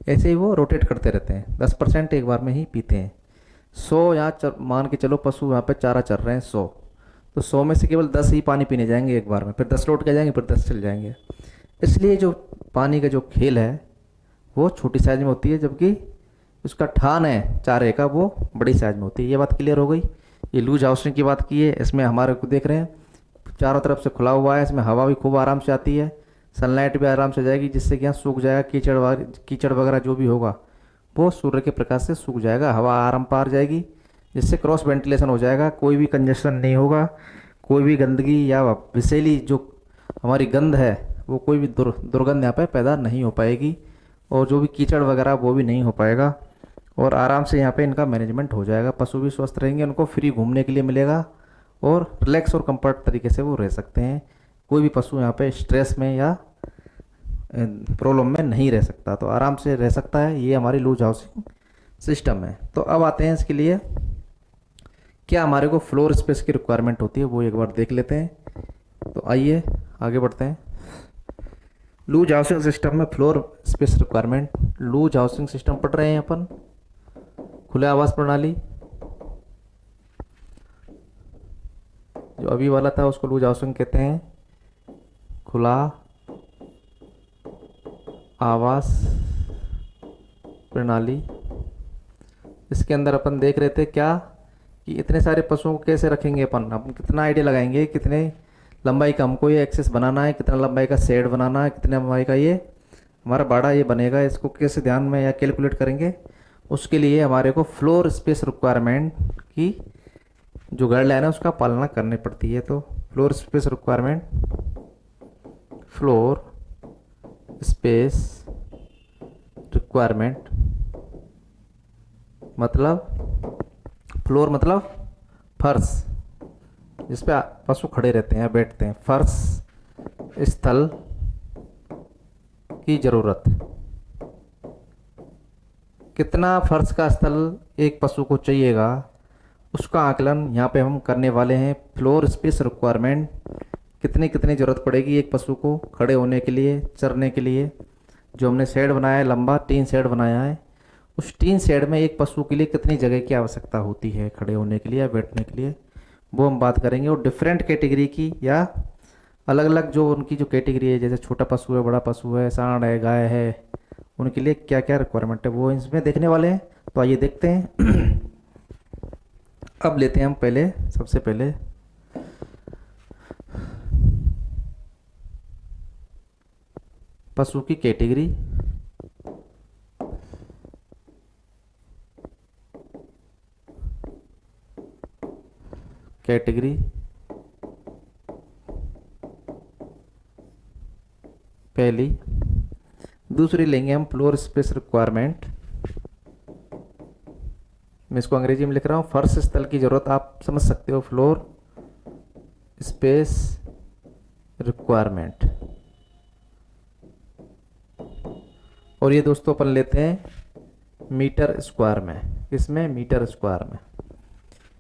ऐसे ही वो रोटेट करते रहते हैं, 10% एक बार में ही पीते हैं। 100 यहाँ मान के चलो पशु यहाँ पे चारा चल रहे हैं 100, तो 100 में से केवल 10 ही पानी पीने जाएंगे एक बार में, फिर 10 लौट के जाएंगे, फिर 10 चल जाएंगे। इसलिए जो पानी का जो खेल है वो छोटी साइज में होती है, जबकि उसका ठान है चारे का वो बड़ी साइज में होती है। ये बात क्लियर हो गई। ये लूज हाउसिंग की बात की है, इसमें हमारे को देख रहे हैं चारों तरफ से खुला हुआ है, इसमें हवा भी खूब आराम से आती है, सनलाइट भी आराम से जाएगी, जिससे कि यहाँ सूख जाएगा कीचड़ वगैरह जो भी होगा वो सूर्य के प्रकाश से सूख जाएगा, हवा आराम पार जाएगी, जिससे क्रॉस वेंटिलेशन हो जाएगा, कोई भी कंजेशन नहीं होगा, कोई भी गंदगी या विषैली जो हमारी गंध है वो कोई भी दुर्गंध यहाँ पर पैदा नहीं हो पाएगी, और जो भी कीचड़ वगैरह वो भी नहीं हो पाएगा, और आराम से यहाँ पे इनका मैनेजमेंट हो जाएगा। पशु भी स्वस्थ रहेंगे, उनको फ्री घूमने के लिए मिलेगा, और रिलैक्स और कंफर्ट तरीके से वो रह सकते हैं। कोई भी पशु यहाँ पे स्ट्रेस में या प्रॉब्लम में नहीं रह सकता, तो आराम से रह सकता है। ये हमारी लूज हाउसिंग सिस्टम है। तो अब आते हैं इसके लिए क्या हमारे को फ्लोर स्पेस की रिक्वायरमेंट होती है, वो एक बार देख लेते हैं। तो आइए आगे बढ़ते हैं। लूज हाउसिंग सिस्टम में floor space requirement, loose housing system पढ़ रहे हैं अपन, खुले आवास प्रणाली। जो अभी वाला था उसको लूज हाउसिंग कहते हैं, खुला आवास प्रणाली। इसके अंदर अपन देख रहे थे क्या कि इतने सारे पशुओं को कैसे रखेंगे अपन कितना आइडिया लगाएंगे, कितने लंबाई का हमको ये एक्सेस बनाना है, कितना लंबाई का शेड बनाना है, कितने लंबाई का ये हमारा बाड़ा ये बनेगा, इसको कैसे ध्यान में या कैलकुलेट करेंगे। उसके लिए हमारे को फ्लोर स्पेस रिक्वायरमेंट की जो गाइडलाइन है उसका पालना करनी पड़ती है। तो floor space requirement, floor space requirement मतलब फ्लोर मतलब फर्श, जिस पे पशु खड़े रहते हैं, बैठते हैं। फर्श स्थल की जरूरत। कितना फर्श का स्थल एक पशु को चाहिएगा, उसका आकलन यहाँ पे हम करने वाले हैं। फ्लोर स्पेस रिक्वायरमेंट, कितनी कितनी ज़रूरत पड़ेगी एक पशु को खड़े होने के लिए, चरने के लिए। जो हमने शेड बनाया है, लंबा टीन शेड बनाया है, उस टीन शेड में एक पशु के लिए कितनी जगह की आवश्यकता होती है खड़े होने के लिए या बैठने के लिए, वो हम बात करेंगे। और डिफरेंट कैटेगरी की या अलग अलग जो उनकी जो कैटेगरी है, जैसे छोटा पशु है, बड़ा पशु है, सांड है, गाय है, उनके लिए क्या क्या रिक्वायरमेंट है वो इसमें देखने वाले हैं। तो आइए देखते हैं। अब लेते हैं हम पहले, सबसे पहले पशु की कैटेगरी। कैटेगरी पहली। दूसरी लेंगे हम फ्लोर स्पेस रिक्वायरमेंट। मैं इसको अंग्रेजी में लिख रहा हूँ, फर्श स्थल की जरूरत, आप समझ सकते हो, फ्लोर स्पेस रिक्वायरमेंट। और ये दोस्तों अपन लेते हैं मीटर स्क्वायर में। इसमें मीटर स्क्वायर में।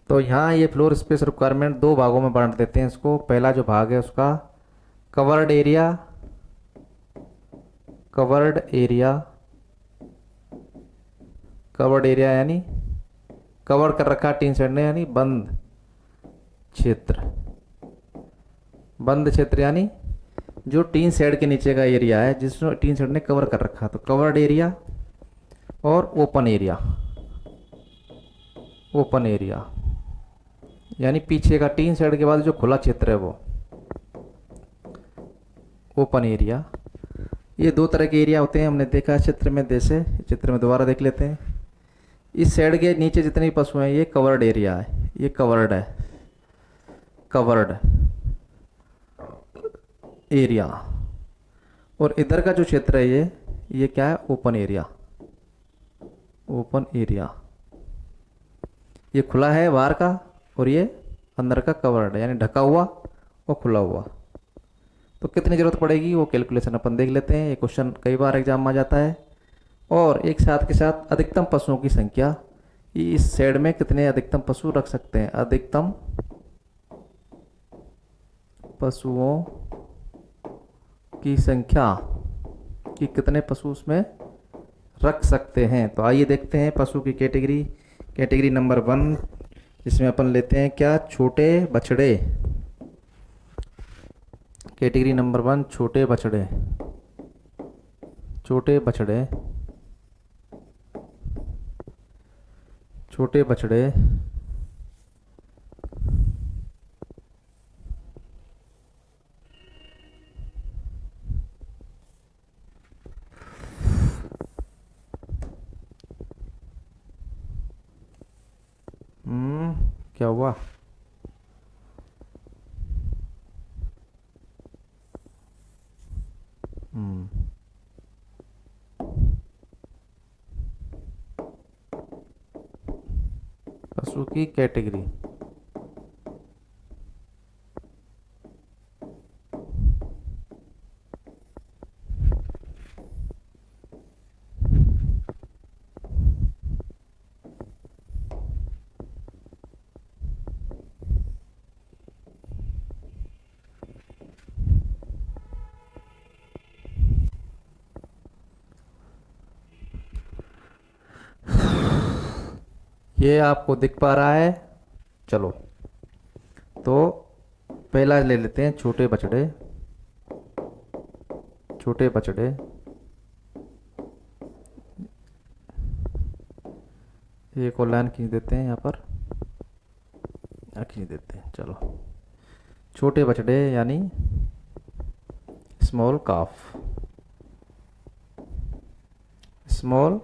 तो यहाँ ये फ्लोर स्पेस रिक्वायरमेंट दो भागों में बांट देते हैं इसको। पहला जो भाग है उसका covered area, covered area, covered area यानी कवर कर रखा टीन शेड ने, यानी बंद क्षेत्र। बंद क्षेत्र यानी जो टीन शेड के नीचे का एरिया है जिसको टीन शेड ने कवर कर रखा, तो कवर्ड एरिया। और ओपन एरिया, ओपन एरिया यानी पीछे का टीन शेड के बाद जो खुला क्षेत्र है वो ओपन एरिया। ये दो तरह के एरिया होते हैं, हमने देखा चित्र में। जैसे चित्र में दोबारा देख लेते हैं। इस शेड के नीचे जितने भी पशु हैं ये कवर्ड एरिया है, ये कवर्ड है, कवर्ड एरिया। और इधर का जो क्षेत्र है ये क्या है, ओपन एरिया, ओपन एरिया। ये खुला है बाहर का और ये अंदर का कवर्ड है, यानी ढका हुआ और खुला हुआ। तो कितनी जरूरत पड़ेगी वो कैलकुलेशन अपन देख लेते हैं। ये क्वेश्चन कई बार एग्जाम में आ जाता है। और एक साथ के साथ अधिकतम पशुओं की संख्या, इस शेड में कितने अधिकतम पशु रख सकते हैं, अधिकतम पशुओं की संख्या कि कितने पशु उसमें रख सकते हैं। तो आइए देखते हैं पशु की कैटेगरी। कैटेगरी नंबर 1, जिसमें अपन लेते हैं क्या, छोटे बछड़े। कैटेगरी नंबर 1 छोटे बछड़े। छोटे बछड़े, छोटे बछड़े क्या हुआ, पशु की कैटेगरी। ये आपको दिख पा रहा है। चलो तो पहला ले लेते हैं छोटे बछड़े। छोटे बछड़े, एक और लाइन खींच देते हैं यहाँ पर, खींच देते हैं। चलो, छोटे बछड़े यानी स्मॉल काफ, स्मॉल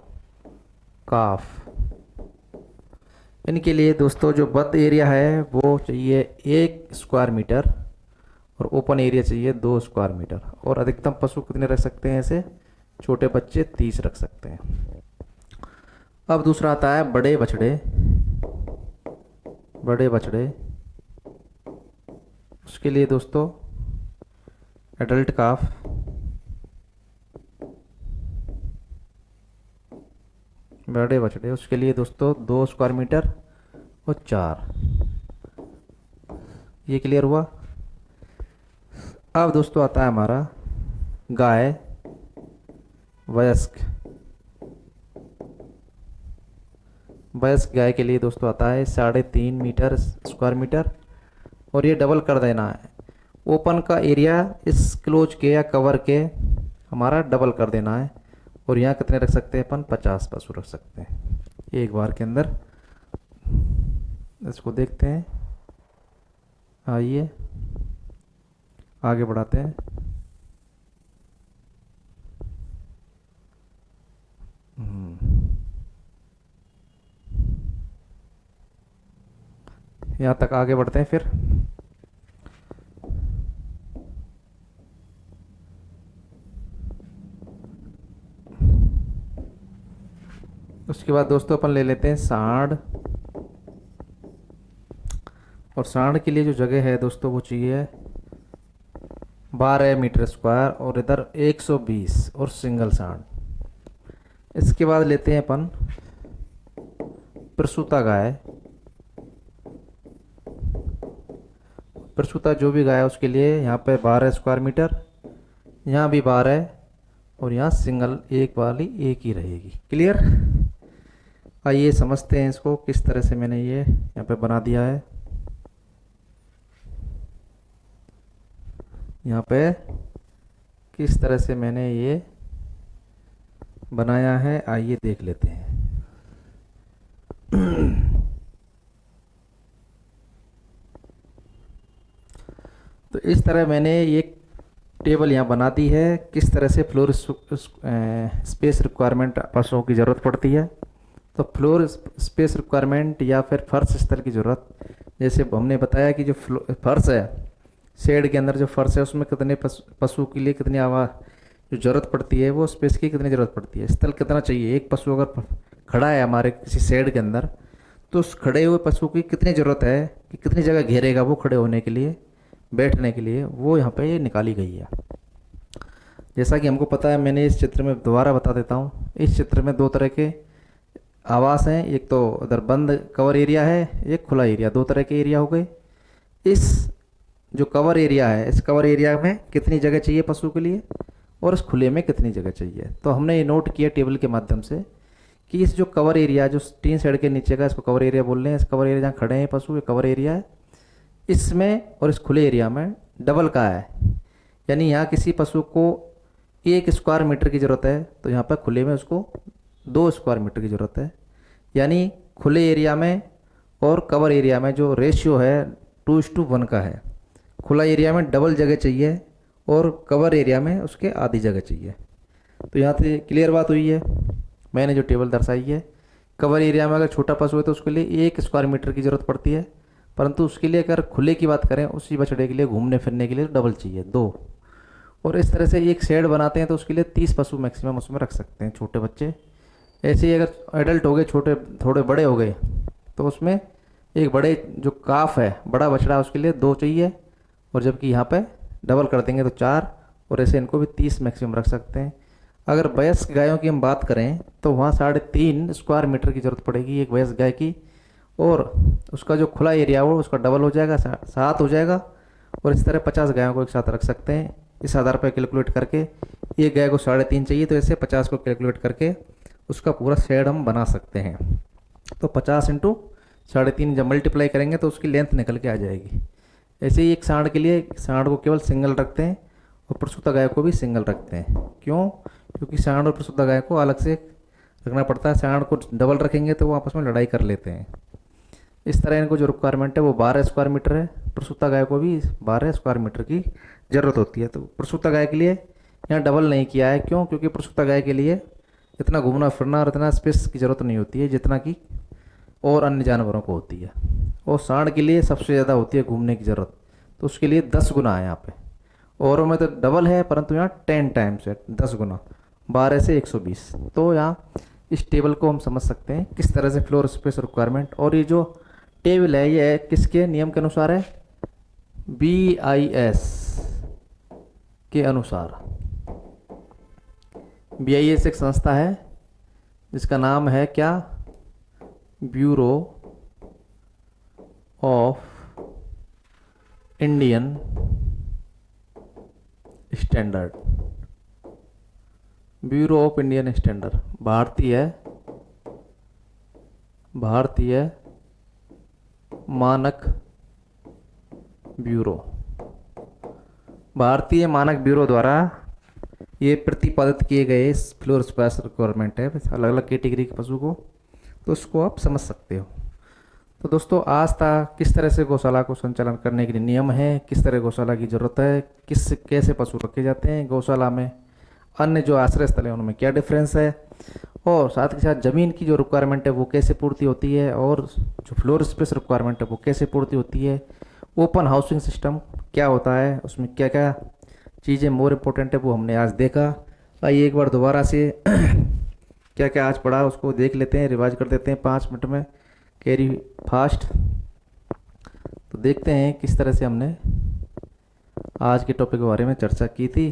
काफ। इनके लिए दोस्तों जो बंद एरिया है वो चाहिए 1 स्क्वायर मीटर और ओपन एरिया चाहिए 2 स्क्वायर मीटर। और अधिकतम पशु कितने रख सकते हैं ऐसे, छोटे बच्चे 30 रख सकते हैं। अब दूसरा आता है बड़े बछड़े। बड़े बछड़े उसके लिए दोस्तों एडल्ट काफ, बड़े बछड़े, उसके लिए दोस्तों 2 स्क्वायर मीटर और 4। ये क्लियर हुआ। अब दोस्तों आता है हमारा गाय वयस्क। वयस्क गाय के लिए दोस्तों आता है 3.5 स्क्वायर मीटर, और ये डबल कर देना है। ओपन का एरिया इस क्लोज के या कवर के हमारा डबल कर देना है। और यहाँ कितने रख सकते हैं अपन? 50 पशु रख सकते हैं एक बार के अंदर। इसको देखते हैं, आइए आगे बढ़ाते हैं। यहाँ तक आगे बढ़ते हैं फिर। उसके बाद दोस्तों अपन ले लेते हैं सांड। और सांड के लिए जो जगह है दोस्तों वो चाहिए 12 मीटर स्क्वायर, और इधर 120 और सिंगल सांड। इसके बाद लेते हैं अपन प्रसूता गाय। प्रसूता जो भी गाय है उसके लिए यहाँ पे 12 स्क्वायर मीटर, यहाँ भी 12, और यहाँ सिंगल एक वाली एक ही रहेगी। क्लियर। आइए समझते हैं इसको किस तरह से मैंने ये यहाँ पे बना दिया है। यहाँ पे किस तरह से मैंने ये बनाया है, आइए देख लेते हैं। तो इस तरह मैंने ये टेबल यहाँ बना दी है, किस तरह से फ्लोर स्पेस रिक्वायरमेंट पशुओं की ज़रूरत पड़ती है। तो फ्लोर स्पेस रिक्वायरमेंट या फिर फर्श स्थल की ज़रूरत, जैसे हमने बताया कि जो फर्श है, शेड के अंदर जो फर्श है उसमें कितने पशु के लिए कितनी आवाज़ जो ज़रूरत पड़ती है, वो स्पेस की कितनी ज़रूरत पड़ती है, स्थल कितना चाहिए। एक पशु अगर खड़ा है हमारे किसी शेड के अंदर, तो उस खड़े हुए पशु की कितनी ज़रूरत है कि कितनी जगह घेरेगा वो खड़े होने के लिए, बैठने के लिए, वो यहाँ पे ये निकाली गई है। जैसा कि हमको पता है, मैंने इस चित्र में दोबारा बता देता हूँ। इस चित्र में 2 तरह के आवास हैं, एक तो उधर बंद कवर एरिया है, एक खुला एरिया, 2 तरह के एरिया हो गए। इस जो कवर एरिया है, इस कवर एरिया में कितनी जगह चाहिए पशु के लिए, और इस खुले में कितनी जगह चाहिए। तो हमने ये नोट किया टेबल के माध्यम से कि इस जो कवर एरिया, जो टीन शेड के नीचे का, इसको कवर एरिया बोल रहे हैं। इस कवर एरिया जहाँ खड़े हैं पशु, ये कवर एरिया है। इसमें और इस खुले एरिया में डबल का है, यानी यहाँ किसी पशु को 1 स्क्वायर मीटर की ज़रूरत है, तो यहाँ पर खुले में उसको 2 स्क्वायर मीटर की ज़रूरत है। यानी खुले एरिया में और कवर एरिया में जो रेशियो है 2:1 का है। खुला एरिया में डबल जगह चाहिए और कवर एरिया में उसके आधी जगह चाहिए। तो यहाँ से क्लियर बात हुई है। मैंने जो टेबल दर्शाई है, कवर एरिया में अगर छोटा पशु है तो उसके लिए 1 स्क्वायर मीटर की ज़रूरत पड़ती है, परंतु उसके लिए अगर खुले की बात करें, उसी बछड़े के लिए घूमने फिरने के लिए डबल चाहिए 2। और इस तरह से एक शेड बनाते हैं तो उसके लिए 30 पशु मैक्सिमम उसमें रख सकते हैं, छोटे बच्चे। ऐसे ही अगर एडल्ट हो गए, छोटे थोड़े बड़े हो गए, तो उसमें एक बड़े जो काफ है, बड़ा बछड़ा, उसके लिए 2 चाहिए, और जबकि यहाँ पे डबल कर देंगे तो 4, और ऐसे इनको भी 30 मैक्सिमम रख सकते हैं। अगर वयस्क गायों की हम बात करें तो वहाँ 3.5 स्क्वायर मीटर की ज़रूरत पड़ेगी एक वयस्क गाय की, और उसका जो खुला एरिया हो उसका डबल हो जाएगा, 7 हो जाएगा। और इस तरह 50 गायों को एक साथ रख सकते हैं। इस आधार पर कैलकुलेट करके एक गाय को 3.5 चाहिए, तो ऐसे 50 को कैलकुलेट करके उसका पूरा शेड हम बना सकते हैं। तो 50 × 3.5 जब मल्टीप्लाई करेंगे तो उसकी लेंथ निकल के आ जाएगी। ऐसे ही एक सांड के लिए, सांड को केवल सिंगल रखते हैं और प्रसूता गाय को भी सिंगल रखते हैं। क्यों? क्योंकि सांड और प्रसूता गाय को अलग से रखना पड़ता है। सांड को डबल रखेंगे तो वो आपस में लड़ाई कर लेते हैं। इस तरह इनको जो रिक्वायरमेंट है वो 12 स्क्वायर मीटर है। प्रसूता गाय को भी 12 स्क्वायर मीटर की ज़रूरत होती है। तो प्रसूता गाय के लिए यहाँ डबल नहीं किया है। क्यों? क्योंकि प्रसूता गाय के लिए इतना घूमना फिरना और इतना स्पेस की ज़रूरत नहीं होती है जितना कि और अन्य जानवरों को होती है। और सांड के लिए सबसे ज़्यादा होती है घूमने की ज़रूरत, तो उसके लिए 10 गुना है यहाँ पे। औरों में तो डबल है, परंतु यहाँ 10 टाइम्स है, 10 गुना, 12 से 120। तो यहाँ इस टेबल को हम समझ सकते हैं किस तरह से फ्लोर स्पेस रिक्वायरमेंट। और ये जो टेबल है ये किसके नियम के अनुसार है? BIS के अनुसार, BIS एक संस्था है जिसका नाम है क्या, bureau of Indian standard, bureau of Indian standard, भारतीय मानक ब्यूरो, भारतीय मानक ब्यूरो द्वारा ये प्रतिपादित किए गए फ्लोर स्पेस रिक्वायरमेंट है अलग अलग कैटेगरी के पशु को, तो उसको आप समझ सकते हो। तो दोस्तों आज तक किस तरह से गौशाला को संचालन करने के लिए नियम है, किस तरह गौशाला की ज़रूरत है, कैसे पशु रखे जाते हैं गौशाला में, अन्य जो आश्रय स्थल है उनमें क्या डिफरेंस है, और साथ के साथ ज़मीन की जो रिक्वायरमेंट है वो कैसे पूर्ति होती है, और जो फ्लोर स्पेस रिक्वायरमेंट है वो कैसे पूर्ति होती है, ओपन हाउसिंग सिस्टम क्या होता है, उसमें क्या क्या चीज़ें मोर इम्पोर्टेंट है वो हमने आज देखा। आइए एक बार दोबारा से क्या क्या आज पढ़ा उसको देख लेते हैं, रिवाइज कर देते हैं 5 मिनट में, कैरी फास्ट। तो देखते हैं किस तरह से हमने आज के टॉपिक के बारे में चर्चा की थी,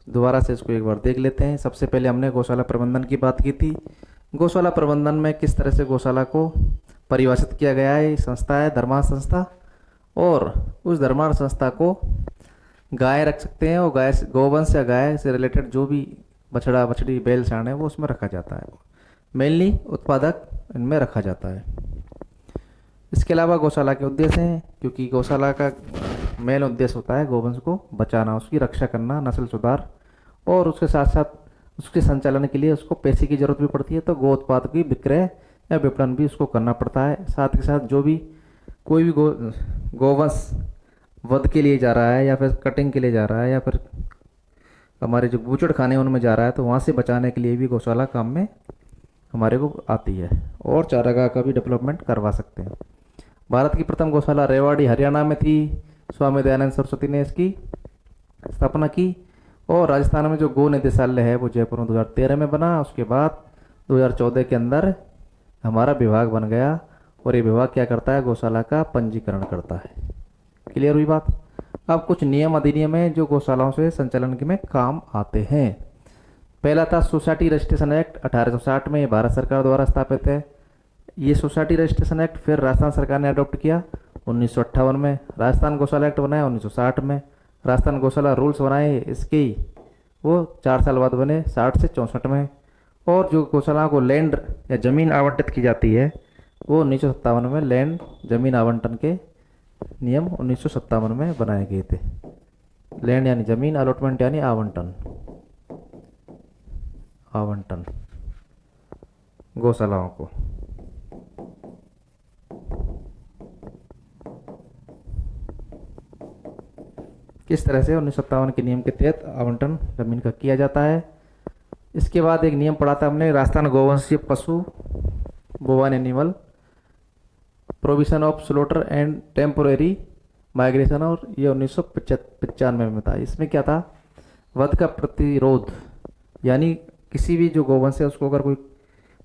दोबारा से इसको एक बार देख लेते हैं। सबसे पहले हमने गौशाला प्रबंधन की बात की थी। गौशाला प्रबंधन में किस तरह से गौशाला को परिभाषित किया गया है, संस्था है धर्मार्थ संस्था, और उस धर्मार्थ संस्था को गाय रख सकते हैं, और गाय गोवंश या गाय से रिलेटेड जो भी बछड़ा बछड़ी बैल सांड है वो उसमें रखा जाता है, मेनली उत्पादक इनमें रखा जाता है। इसके अलावा गौशाला के उद्देश्य हैं, क्योंकि गौशाला का मेन उद्देश्य होता है गोवंश को बचाना, उसकी रक्षा करना, नस्ल सुधार, और उसके साथ साथ उसके संचालन के लिए उसको पैसे की जरूरत भी पड़ती है, तो गो उत्पाद की विक्रय या विपणन भी उसको करना पड़ता है। साथ के साथ जो भी कोई भी गोवंश वध के लिए जा रहा है या फिर कटिंग के लिए जा रहा है या फिर हमारे जो बूचड़ खाने उनमें जा रहा है, तो वहाँ से बचाने के लिए भी गौशाला काम में हमारे को आती है, और चारागाह का भी डेवलपमेंट करवा सकते हैं। भारत की प्रथम गौशाला रेवाड़ी हरियाणा में थी, स्वामी दयानंद सरस्वती ने इसकी स्थापना की, और राजस्थान में जो गो निदेशालय है वो जयपुर में 2013 में बना। उसके बाद 2014 के अंदर हमारा विभाग बन गया, और ये विभाग क्या करता है, गौशाला का पंजीकरण करता है। क्लियर हुई बात। अब कुछ नियम अधिनियम है जो गौशालाओं से संचालन के में काम आते हैं। पहला था सोसाइटी रजिस्ट्रेशन एक्ट 1860 में, भारत सरकार द्वारा स्थापित है। ये सोसाइटी रजिस्ट्रेशन एक्ट फिर राजस्थान सरकार ने अडॉप्ट किया 1958 में। राजस्थान गौशाला एक्ट बनाया 1960 में। राजस्थान गौशाला रूल्स बनाए इसके ही वो 4 साल बाद बने 60 से 64 में। और जो गौशाला को लैंड या ज़मीन आवंटित की जाती है वो 1957 में लैंड ज़मीन आवंटन के नियम 1957 में बनाए गए थे। लैंड यानी ज़मीन, अलॉटमेंट यानी आवंटन गौशालाओं को। किस तरह से 1957 के नियम के तहत आवंटन जमीन का किया जाता है। इसके बाद एक नियम पढ़ा था हमने, राजस्थान गोवंशीय पशु bovine animal provision of slaughter and temporary migration, और ये 1995 में था। इसमें क्या था, वध का प्रतिरोध, यानी किसी भी जो गोवंश है उसको अगर कोई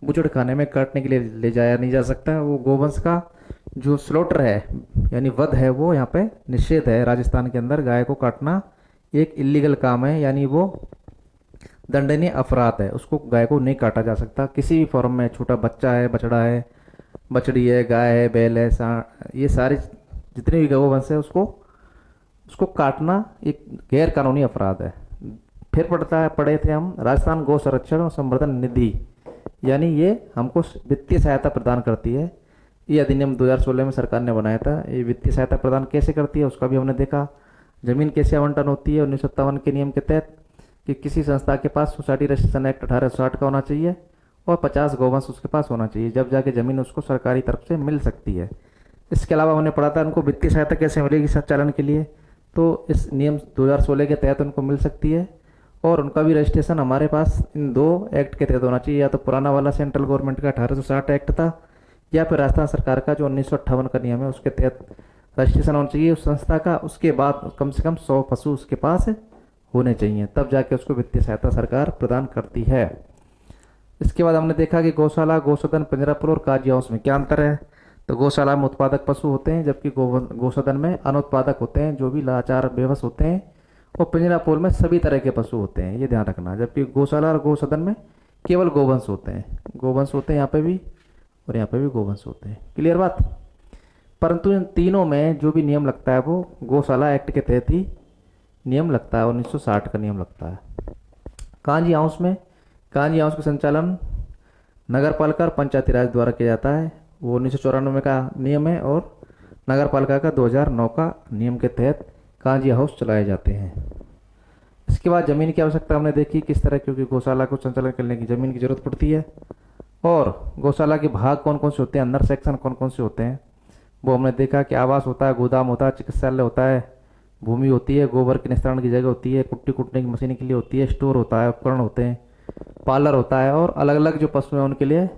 बुचड़ खाने में काटने के लिए ले जाया नहीं जा सकता, वो गोवंश का जो स्लोटर है यानी वध है वो यहाँ पे निषेध है। राजस्थान के अंदर गाय को काटना एक इलीगल काम है, यानी वो दंडनीय अपराध है, उसको गाय को नहीं काटा जा सकता किसी भी फॉर्म में। छोटा बच्चा है, बछड़ा है, बछड़ी है, गाय है, बैल है, ये सारे जितने भी गोवंश है उसको काटना एक गैर कानूनी अपराध है। फिर पढ़े थे हम राजस्थान गौ संरक्षण और संवर्धन निधि, यानी ये हमको वित्तीय सहायता प्रदान करती है। ये अधिनियम 2016 में सरकार ने बनाया था। ये वित्तीय सहायता प्रदान कैसे करती है उसका भी हमने देखा। जमीन कैसे आवंटन होती है 1957 के नियम के तहत, कि किसी संस्था के पास सोसाइटी रजिस्ट्रेशन एक्ट 1860 का होना चाहिए और 50 गोवंश उसके पास होना चाहिए, जब जाके ज़मीन उसको सरकारी तरफ से मिल सकती है। इसके अलावा हमने पढ़ा था उनको वित्तीय सहायता कैसे मिलेगी संचालन के लिए, तो इस नियम 2016 के तहत उनको मिल सकती है। और उनका भी रजिस्ट्रेशन हमारे पास इन 2 एक्ट के तहत होना चाहिए, या तो पुराना वाला सेंट्रल गवर्नमेंट का 1860 एक्ट था, या फिर राजस्थान सरकार का जो 1958 का नियम है उसके तहत रजिस्ट्रेशन होना चाहिए उस संस्था का। उसके बाद कम से कम 100 पशु उसके पास होने चाहिए, तब जाके उसको वित्तीय सहायता सरकार प्रदान करती है। इसके बाद हमने देखा कि गौशाला, गौसदन, पिंजरापुर और काजी हाउस में क्या अंतर है। तो गौशाला में उत्पादक पशु होते हैं, जबकि गौसदन में अनुत्पादक होते हैं, जो भी लाचार बेबस होते हैं। और पिंजरापोल में सभी तरह के पशु होते हैं, ये ध्यान रखना। जबकि गौशाला और गौसदन में केवल गोवंश होते हैं, गोवंश होते हैं यहाँ पे भी, और यहाँ पे भी गोवंश होते हैं। क्लियर बात। परंतु इन तीनों में जो भी नियम लगता है वो गौशाला एक्ट के तहत ही नियम लगता है, 1960 का नियम लगता है। कांजी हाउस में, कांजी हाउस का संचालन नगर पालिका और पंचायती राज द्वारा किया जाता है, वो 1994 का नियम है, और नगर पालिका का 2009 का नियम के तहत कांजी हाउस चलाए जाते हैं। इसके बाद ज़मीन की आवश्यकता हमने देखी किस तरह, क्योंकि गौशाला को संचालन करने की ज़मीन की जरूरत पड़ती है। और गौशाला के भाग कौन कौन से होते हैं, अंदर सेक्शन कौन कौन से होते हैं, वो हमने देखा कि आवास होता है, गोदाम होता है, चिकित्सालय होता है, भूमि होती है, गोबर के निस्तारण की जगह होती है, कुट्टी कुटने की मशीन के लिए होती है, स्टोर होता है, उपकरण होते हैं, पार्लर होता है, और अलग अलग जो पशु हैं उनके लिए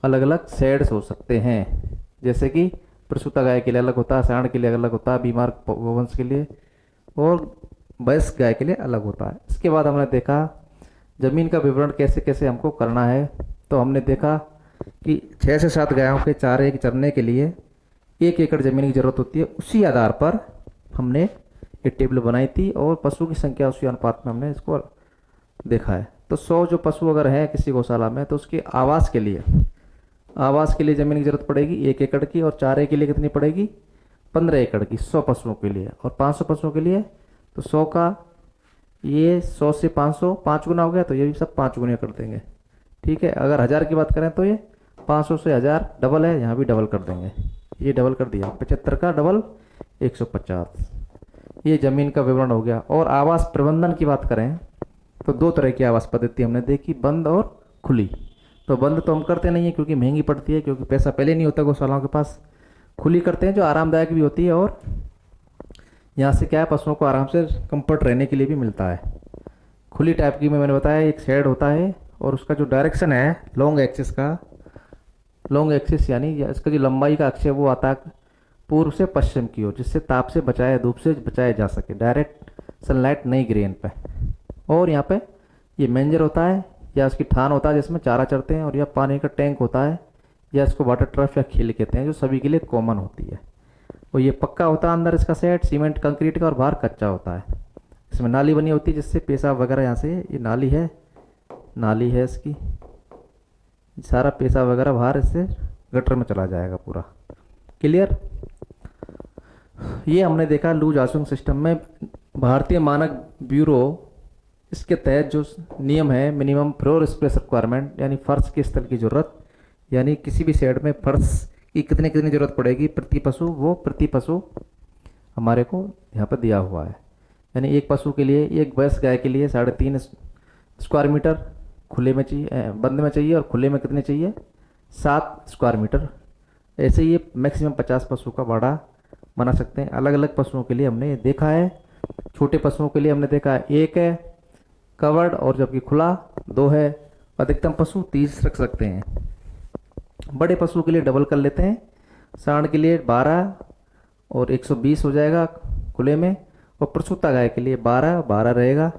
अलग अलग शेड्स हो सकते हैं। जैसे कि प्रसूता गाय के लिए अलग होता है, सांड के लिए अलग होता है, बीमार गोवंश के लिए, और भैंस गाय के लिए अलग होता है। इसके बाद हमने देखा ज़मीन का विवरण कैसे कैसे हमको करना है। तो हमने देखा कि 6 से 7 गायों के चारे के चरने के लिए 1 एकड़ ज़मीन की ज़रूरत होती है। उसी आधार पर हमने ये टेबल बनाई थी, और पशु की संख्या उसी अनुपात में हमने इसको देखा है। तो 100 जो पशु अगर है किसी गौशाला में, तो उसके आवास के लिए ज़मीन की ज़रूरत पड़ेगी 1 एकड़ की, और चारे के लिए कितनी पड़ेगी 15 एकड़ की, 100 पशुओं के लिए। और 500 पशुओं के लिए तो 100 का ये 100 से 500 5 गुना हो गया, तो ये भी सब 5 गुने कर देंगे। ठीक है। अगर 1000 की बात करें तो ये 500 से 1000 डबल है, यहाँ भी डबल कर देंगे, ये डबल कर दिया, 75 का डबल 150। ये ज़मीन का विवरण हो गया। और आवास प्रबंधन की बात करें तो 2 तरह की आवास पद्धति हमने देखी, बंद और खुली। तो बंद तो हम करते नहीं है क्योंकि महंगी पड़ती है, क्योंकि पैसा पहले नहीं होता गौशालाओं के पास। खुली करते हैं जो आरामदायक भी होती है, और यहाँ से क्या है पशुओं को आराम से कंफर्ट रहने के लिए भी मिलता है। खुली टाइप की में मैंने बताया एक शेड होता है, और उसका जो डायरेक्शन है लॉन्ग एक्सिस यानी इसका जो लंबाई का अक्ष है वो आता है पूर्व से पश्चिम की ओर, जिससे ताप से बचाया, धूप से बचाया जा सके, डायरेक्ट सनलाइट नहीं गिरे इन पे। और यहाँ पे ये मेंजर होता है, या उसकी थान होता है जिसमें चारा चरते हैं, और यह पानी का टैंक होता है, या इसको वाटर ट्रफ या खील कहते हैं, जो सभी के लिए कॉमन होती है। और ये पक्का होता है अंदर इसका सेट सीमेंट कंक्रीट का, और बाहर कच्चा होता है। इसमें नाली बनी होती है जिससे पेशाब वगैरह, यहाँ से ये नाली है इसकी, सारा पेशाब वगैरह बाहर इससे गटर में चला जाएगा पूरा। क्लियर। ये हमने देखा लूज आसुंग सिस्टम में भारतीय मानक ब्यूरो, इसके तहत जो नियम है मिनिमम फ्लोर स्पेस रिक्वायरमेंट, यानी फर्श के स्तर की ज़रूरत, यानी किसी भी शेड में फर्श की कितनी कितनी ज़रूरत पड़ेगी प्रति पशु, वो प्रति पशु हमारे को यहाँ पर दिया हुआ है। यानी एक पशु के लिए, एक भैंस गाय के लिए 3.5 स्क्वायर मीटर खुले में चाहिए, बंद में चाहिए, और खुले में कितने चाहिए 7 स्क्वायर मीटर। ऐसे ही ये मैक्सिमम 50 पशु का बाड़ा बना सकते हैं। अलग अलग पशुओं के लिए हमने देखा है। छोटे पशुओं के लिए हमने देखा है 1 है कवर्ड, और जबकि खुला 2 है। अधिकतम पशु 30 रख सकते हैं। बड़े पशुओं के लिए डबल कर लेते हैं, सांड के लिए 12 और 120 हो जाएगा खुले में, और प्रसूता गाय के लिए 12 रहेगा।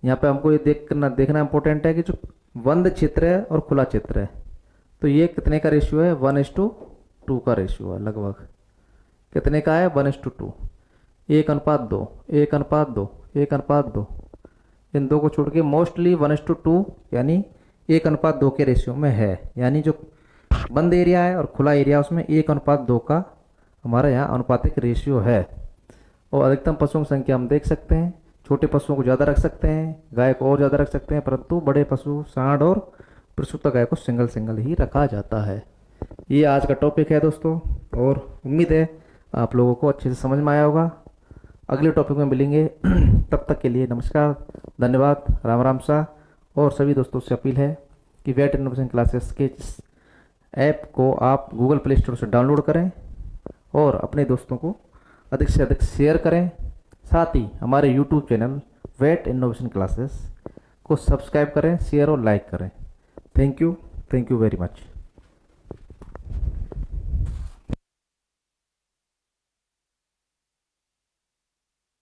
यहाँ पे हमको ये देखना इंपॉर्टेंट है कि जो बंद क्षेत्र है और खुला क्षेत्र है, तो ये कितने का रेशियो है 1:2 का रेशियो है लगभग। कितने का है 1:2, 1:2, 1:2, 1:2। इन दो को छोड़ के मोस्टली 1:2 यानी 1:2 के रेशियो में है। यानी जो बंद एरिया है और खुला एरिया उसमें 1:2 का हमारा यहाँ अनुपातिक रेशियो है। और अधिकतम पशुओं की संख्या हम देख सकते हैं। छोटे पशुओं को ज़्यादा रख सकते हैं, गाय को और ज़्यादा रख सकते हैं, परंतु बड़े पशु सांड और प्रसूता गाय को सिंगल ही रखा जाता है। ये आज का टॉपिक है दोस्तों, और उम्मीद है आप लोगों को अच्छे से समझ में आया होगा। अगले टॉपिक में मिलेंगे, तब तक के लिए नमस्कार, धन्यवाद, राम राम सा। और सभी दोस्तों से अपील है कि वेट इनोवेशन क्लासेस के इस ऐप को आप गूगल प्ले स्टोर से डाउनलोड करें और अपने दोस्तों को अधिक से अधिक शेयर करें। साथ ही हमारे YouTube channel wet innovation classes को सब्सक्राइब करें, शेयर और लाइक करें। Thank you very much.